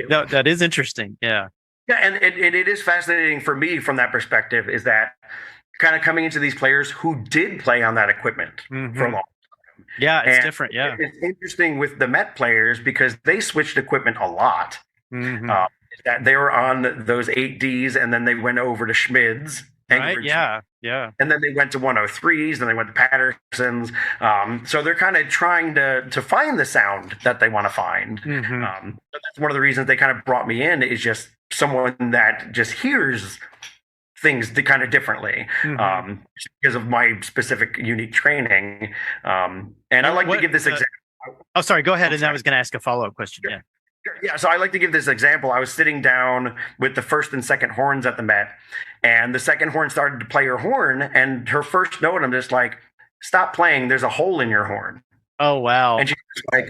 Speaker 1: that is interesting. Yeah.
Speaker 2: Yeah, and it is fascinating for me from that perspective, is that kind of coming into these players who did play on that equipment for a long time.
Speaker 1: Yeah, it's different. Yeah.
Speaker 2: It's interesting with the Met players because they switched equipment a lot. That they were on those 8Ds and then they went over to Schmid's.
Speaker 1: Right. Yeah.
Speaker 2: And then they went to 103s and they went to Pattersons. So they're kind of trying to find the sound that they want to find. So that's one of the reasons they kind of brought me in, is just someone that just hears things kind of differently because of my specific unique training. And I like to give this example.
Speaker 1: Oh, sorry. Go ahead. And I was going to ask a follow-up question.
Speaker 2: Sure. Yeah, so I like to give this example. I was sitting down with the first and second horns at the Met, and the second horn started to play her horn, and her first note, I'm just like, stop playing, there's a hole in your horn.
Speaker 1: Oh, wow.
Speaker 2: And she's like,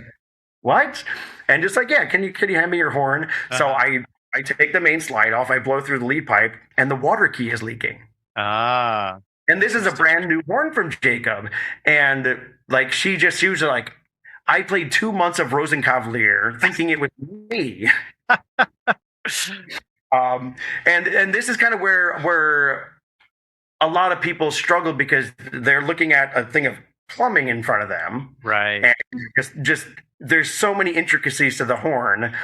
Speaker 2: what? And just like, yeah, can you hand me your horn? So I take the main slide off, I blow through the lead pipe, and the water key is leaking. And this is a brand new horn from Jacob. And like, she was like, I played 2 months of Rosenkavalier thinking it was me. And this is kind of where a lot of people struggle, because they're looking at a thing of plumbing in front of them.
Speaker 1: Right.
Speaker 2: And just there's so many intricacies to the horn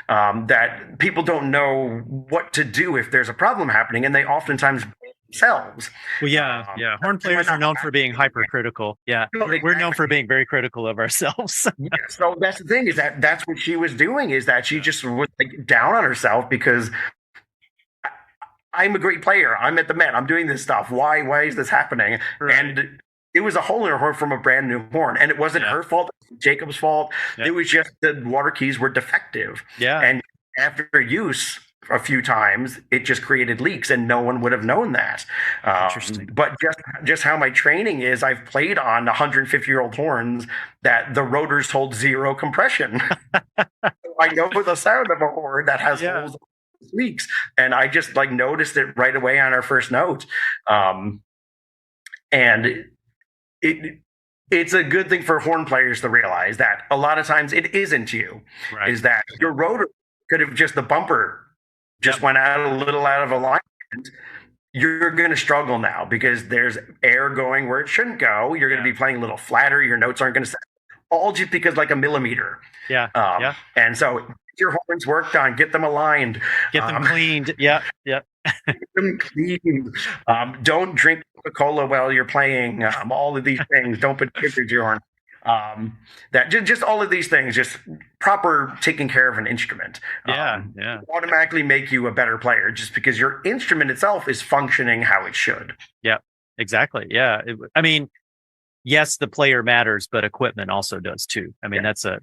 Speaker 2: that people don't know what to do if there's a problem happening, and they oftentimes themselves.
Speaker 1: Well, yeah. Horn players are known for being hypercritical. Yeah, we're known for being very critical of ourselves.
Speaker 2: Yeah, so that's the thing, is that's what she was doing, is that she just was like down on herself because I'm a great player. I'm at the Met. I'm doing this stuff. Why is this happening? Right. And it was a hole in her horn from a brand new horn, and it wasn't her fault. It was Jacob's fault. It was just the water keys were defective. Yeah, and after use a few times, it just created leaks, and no one would have known that.
Speaker 1: Interesting.
Speaker 2: But just how my training is, I've played on 150-year-old horns that the rotors hold zero compression. I know the sound of a horn that has holes, leaks, and I just like noticed it right away on our first note. And it's a good thing for horn players to realize that a lot of times it isn't you. Right. Is that your rotor could have just the bumper just went out a little out of alignment, you're going to struggle now because there's air going where it shouldn't go. You're going to be playing a little flatter. Your notes aren't going to sound all just because like a millimeter.
Speaker 1: Yeah.
Speaker 2: And so get your horns worked on, get them aligned,
Speaker 1: get them cleaned. Yeah.
Speaker 2: Get them cleaned. Don't drink Coca-Cola while you're playing. All of these things. Don't put sugar to your horn. That just all of these things, just proper taking care of an instrument. Automatically make you a better player just because your instrument itself is functioning how it should.
Speaker 1: Yeah, exactly. Yeah. I mean, yes, the player matters, but equipment also does too. I mean, that's a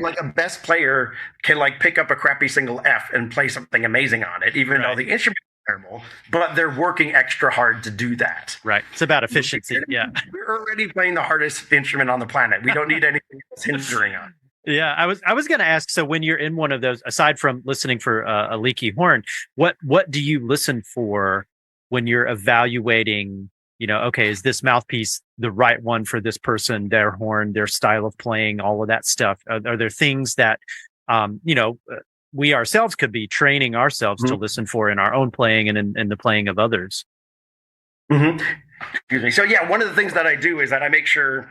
Speaker 2: like a best player can like pick up a crappy single F and play something amazing on it, even though the instrument is terrible, but they're working extra hard to do that.
Speaker 1: Right. It's about efficiency.
Speaker 2: We're already playing the hardest instrument on the planet. We don't need anything else hindering us.
Speaker 1: Yeah, I was going to ask. So when you're in one of those, aside from listening for a leaky horn, what do you listen for when you're evaluating? Okay, is this mouthpiece the right one for this person, their horn, their style of playing, all of that stuff? Are there things that we ourselves could be training ourselves to listen for in our own playing and in the playing of others?
Speaker 2: Excuse me. So one of the things that I do is that I make sure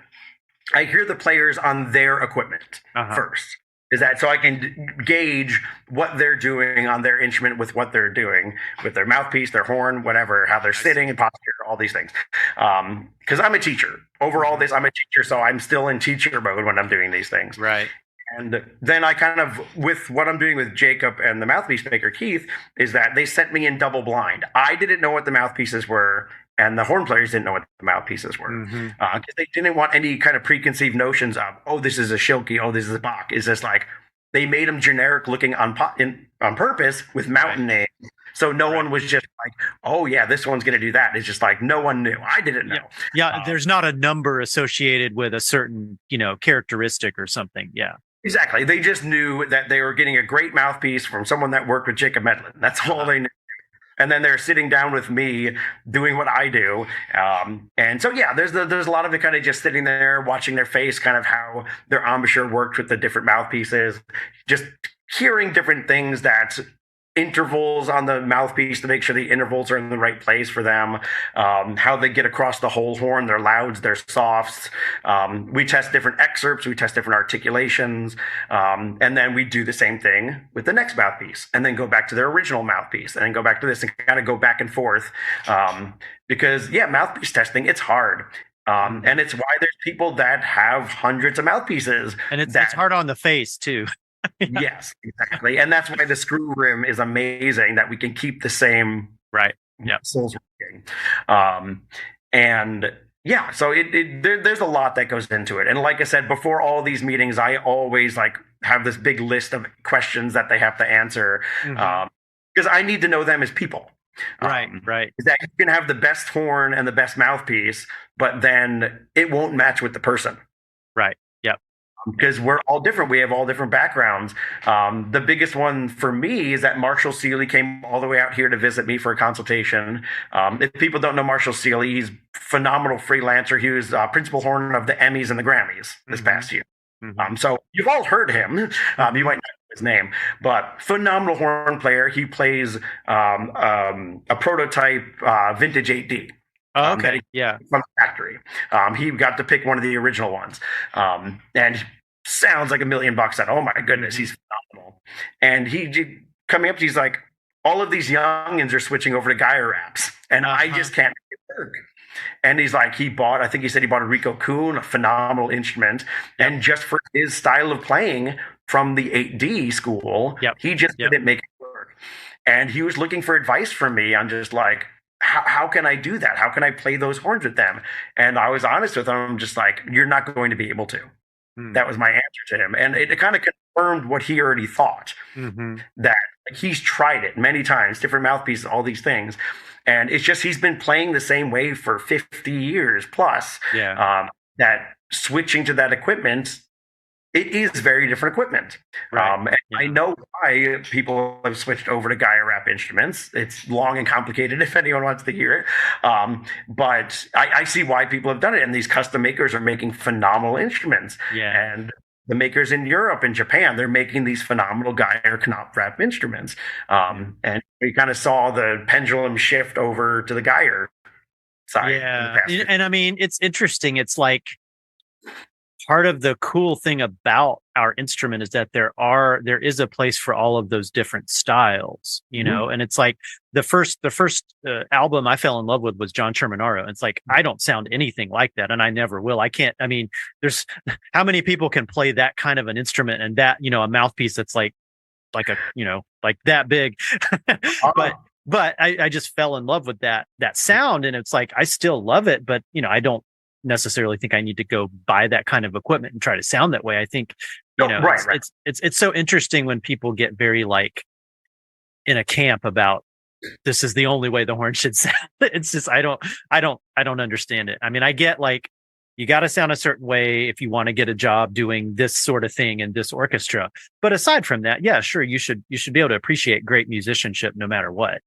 Speaker 2: I hear the players on their equipment first. Is that so I can gauge what they're doing on their instrument with what they're doing with their mouthpiece, their horn, whatever, how they're sitting and posture, all these things. Because I'm a teacher. Overall, I'm a teacher, so I'm still in teacher mode when I'm doing these things.
Speaker 1: Right.
Speaker 2: And then I kind of, with what I'm doing with Jacob and the mouthpiece maker, Keith, is that they set me in double blind. I didn't know what the mouthpieces were, and the horn players didn't know what the mouthpieces were. Because they didn't want any kind of preconceived notions of, oh, this is a Schilke, oh, this is a Bach. It's just like, they made them generic looking on purpose with mountain names. So no one was just like, oh, yeah, this one's going to do that. It's just like, no one knew. I didn't know.
Speaker 1: Yeah, there's not a number associated with a certain, characteristic or something. Yeah.
Speaker 2: Exactly. They just knew that they were getting a great mouthpiece from someone that worked with Jacob Medlin. That's all they knew. And then they're sitting down with me doing what I do. And so, there's a lot of it kind of just sitting there, watching their face, kind of how their embouchure worked with the different mouthpieces, just hearing different things that intervals on the mouthpiece to make sure the intervals are in the right place for them, how they get across the whole horn, their louds, their softs. We test different excerpts, we test different articulations, and then we do the same thing with the next mouthpiece, and then go back to their original mouthpiece, and then go back to this, and kind of go back and forth. Because, mouthpiece testing, it's hard. And it's why there's people that have hundreds of mouthpieces.
Speaker 1: And it's hard on the face, too.
Speaker 2: Yes, exactly. And that's why the screw rim is amazing, that we can keep the same souls working. So there's a lot that goes into it. And like I said, before all these meetings, I always have this big list of questions that they have to answer, because I need to know them as people.
Speaker 1: Right.
Speaker 2: Is that you can have the best horn and the best mouthpiece, but then it won't match with the person.
Speaker 1: Right.
Speaker 2: Because we're all different. We have all different backgrounds. The biggest one for me is that Marshall Seeley came all the way out here to visit me for a consultation. If people don't know Marshall Seeley, he's a phenomenal freelancer. He was principal horn of the Emmys and the Grammys this past year. So you've all heard him. You might not know his name, but phenomenal horn player. He plays a prototype vintage 8D.
Speaker 1: Oh, okay.
Speaker 2: From the factory. He got to pick one of the original ones. And sounds like $1 million. That, oh my goodness, he's phenomenal. And he coming up, he's like, all of these youngins are switching over to Geyer wraps, and I just can't make it work. And he's like, I think he said he bought a Rico Kuhn, a phenomenal instrument, and just for his style of playing from the 8D school, he just didn't make it work. And he was looking for advice from me on just like, how can I do that? How can I play those horns with them? And I was honest with him. I'm just like, you're not going to be able to. That was my answer to him. And it kind of confirmed what he already thought, that he's tried it many times, different mouthpieces, all these things. And it's just, he's been playing the same way for 50 years plus, that switching to that equipment, it is very different equipment. And I know why people have switched over to Geyer wrap instruments. It's long and complicated if anyone wants to hear it. But I see why people have done it. And these custom makers are making phenomenal instruments. And the makers in Europe and Japan, they're making these phenomenal Geiger Knopfdraft instruments. And we kind of saw the pendulum shift over to the Geiger side in the
Speaker 1: Yeah.
Speaker 2: past.
Speaker 1: And I mean, it's interesting. It's like part of the cool thing about our instrument is that there is a place for all of those different styles, and it's like the first album I fell in love with was John Terminaro. It's like, I don't sound anything like that, and I never will. I mean, there's how many people can play that kind of an instrument, and that, a mouthpiece that's like a, like that big. But I just fell in love with that sound, and it's like, I still love it, but I don't necessarily think I need to go buy that kind of equipment and try to sound that way. I think, it's so interesting when people get very like in a camp about this is the only way the horn should sound. It's just, I don't understand it. I mean, I get like, you got to sound a certain way if you want to get a job doing this sort of thing in this orchestra. But aside from that, yeah, sure, you should be able to appreciate great musicianship no matter what.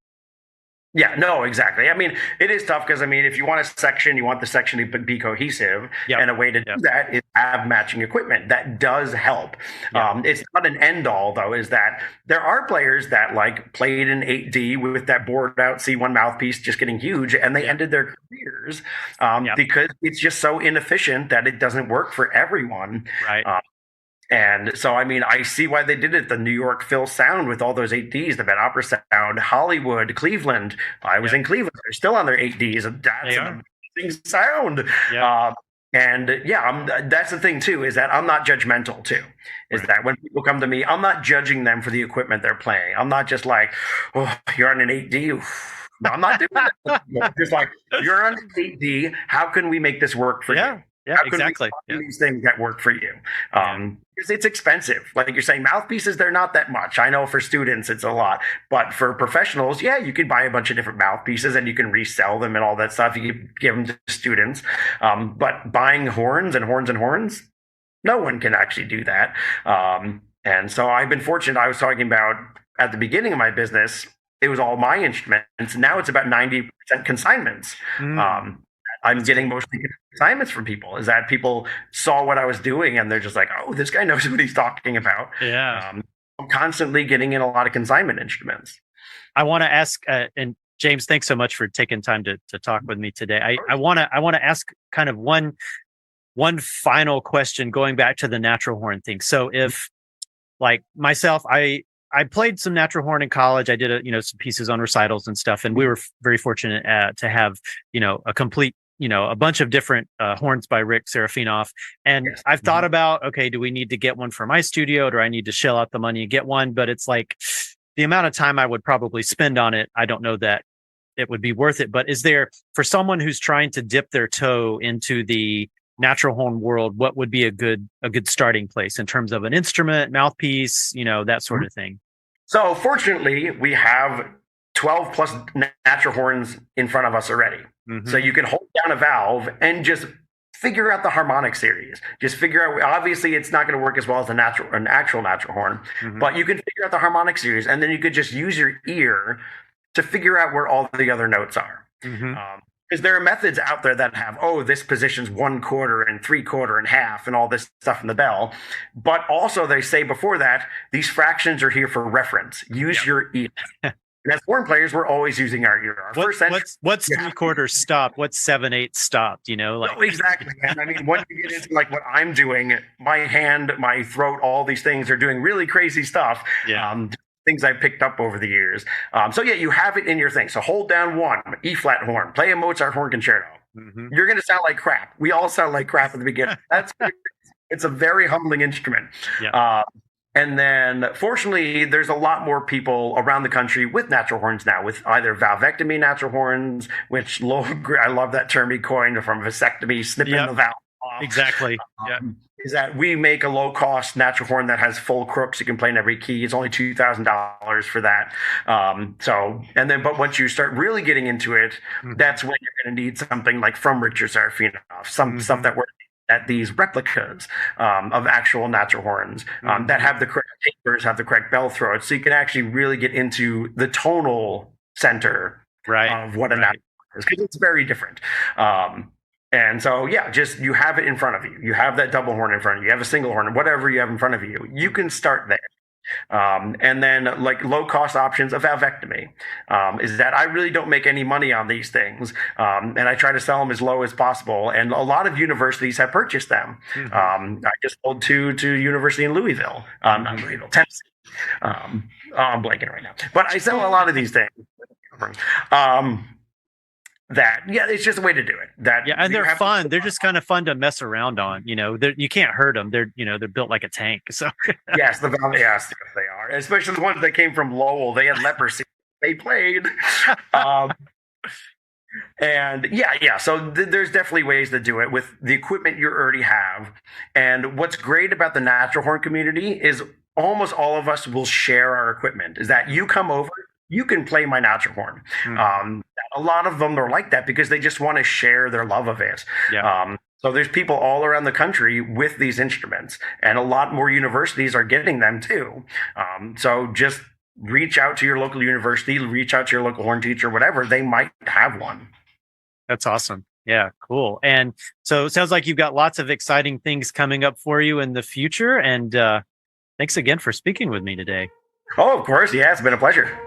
Speaker 2: Yeah, no, exactly. I mean, it is tough because, I mean, if you want a section, you want the section to be cohesive.
Speaker 1: Yep.
Speaker 2: And a way to do that is have matching equipment. That does help. Yep. It's not an end all, though, is that there are players that like played in 8D with that bored out C1 mouthpiece just getting huge, and they ended their careers because it's just so inefficient that it doesn't work for everyone.
Speaker 1: Right.
Speaker 2: And so, I mean, I see why they did it. The New York Phil sound with all those 8Ds, the Van Opera sound, Hollywood, Cleveland. I was in Cleveland. They're still on their 8Ds. And that's an amazing sound.
Speaker 1: Yeah.
Speaker 2: That's the thing, too, is that I'm not judgmental, too. Is that when people come to me, I'm not judging them for the equipment they're playing. I'm not just like, oh, you're on an 8D. No, I'm not doing that. Just like, you're on an 8D. How can we make this work for you?
Speaker 1: Yeah, exactly.
Speaker 2: These things that work for you. Because it's expensive. Like you're saying, mouthpieces, they're not that much. I know for students, it's a lot. But for professionals, yeah, you could buy a bunch of different mouthpieces and you can resell them and all that stuff. You can give them to students. But buying horns, no one can actually do that. And so I've been fortunate. I was talking about at the beginning of my business, it was all my instruments. Now it's about 90% consignments. I'm getting mostly consignments from people. Is that people saw what I was doing and they're just like, oh, this guy knows what he's talking about.
Speaker 1: Yeah.
Speaker 2: I'm constantly getting in a lot of consignment instruments.
Speaker 1: I want to ask, and James, thanks so much for taking time to talk with me today. I want to ask kind of one final question going back to the natural horn thing. So if, like myself, I played some natural horn in college. I did some pieces on recitals and stuff, and we were very fortunate to have a complete a bunch of different horns by Rick Serafinoff. And I've thought about, okay, do we need to get one for my studio? Do I need to shell out the money and get one? But it's like the amount of time I would probably spend on it, I don't know that it would be worth it. But is there, for someone who's trying to dip their toe into the natural horn world, what would be a good starting place in terms of an instrument, mouthpiece, that sort of thing?
Speaker 2: So fortunately, we have 12 plus natural horns in front of us already. So you can hold down a valve and just figure out the harmonic series. Just figure out, obviously it's not going to work as well as an actual natural horn, but you can figure out the harmonic series, and then you could just use your ear to figure out where all the other notes are. Because there are methods out there that have, this position's 1/4 and 3/4 and half and all this stuff in the bell. But also they say before that, these fractions are here for reference. Use your ear. And as horn players, we're always using our ear.
Speaker 1: What's 3/4 stopped? What's 7/8 stopped?
Speaker 2: Exactly. And I mean, once you get into like what I'm doing, my hand, my throat, all these things are doing really crazy stuff. Things I've picked up over the years. So you have it in your thing. So hold down one E flat horn, play a Mozart horn concerto. You're going to sound like crap. We all sound like crap at the beginning. It's a very humbling instrument. And then, fortunately, there's a lot more people around the country with natural horns now, with either valvectomy natural horns, which I love that term he coined from vasectomy, snipping the valve off.
Speaker 1: Exactly.
Speaker 2: Is that we make a low-cost natural horn that has full crooks. You can play in every key. It's only $2,000 for that. But once you start really getting into it, that's when you're going to need something like from Richard Serafinoff, some stuff that we're at these replicas of actual natural horns that have the correct tapers, have the correct bell throats, so you can actually really get into the tonal center of what a natural horn is, because it's very different. And so, yeah, just you have it in front of you. You have that double horn in front of you. You have a single horn, whatever you have in front of you. You can start there. And then like low cost options of valvectomy is that I really don't make any money on these things. And I try to sell them as low as possible. And a lot of universities have purchased them. I just sold to University in Louisville, not Louisville, Tennessee. I'm blanking right now. But I sell a lot of these things. That it's just a way to do it. That
Speaker 1: and they're fun. They're just kind of fun to mess around on. You can't hurt them. They're built like a tank. So
Speaker 2: yes, they are. Especially the ones that came from Lowell. They had leprosy. They played. And so there's definitely ways to do it with the equipment you already have. And what's great about the natural horn community is almost all of us will share our equipment. Is that you come over, you can play my natural horn. A lot of them are like that because they just want to share their love of it. So there's people all around the country with these instruments, and a lot more universities are getting them too. So just reach out to your local university, reach out to your local horn teacher, whatever. They might have one.
Speaker 1: That's awesome. Yeah, cool. And so it sounds like you've got lots of exciting things coming up for you in the future. And thanks again for speaking with me today.
Speaker 2: Oh, of course. Yeah, it's been a pleasure.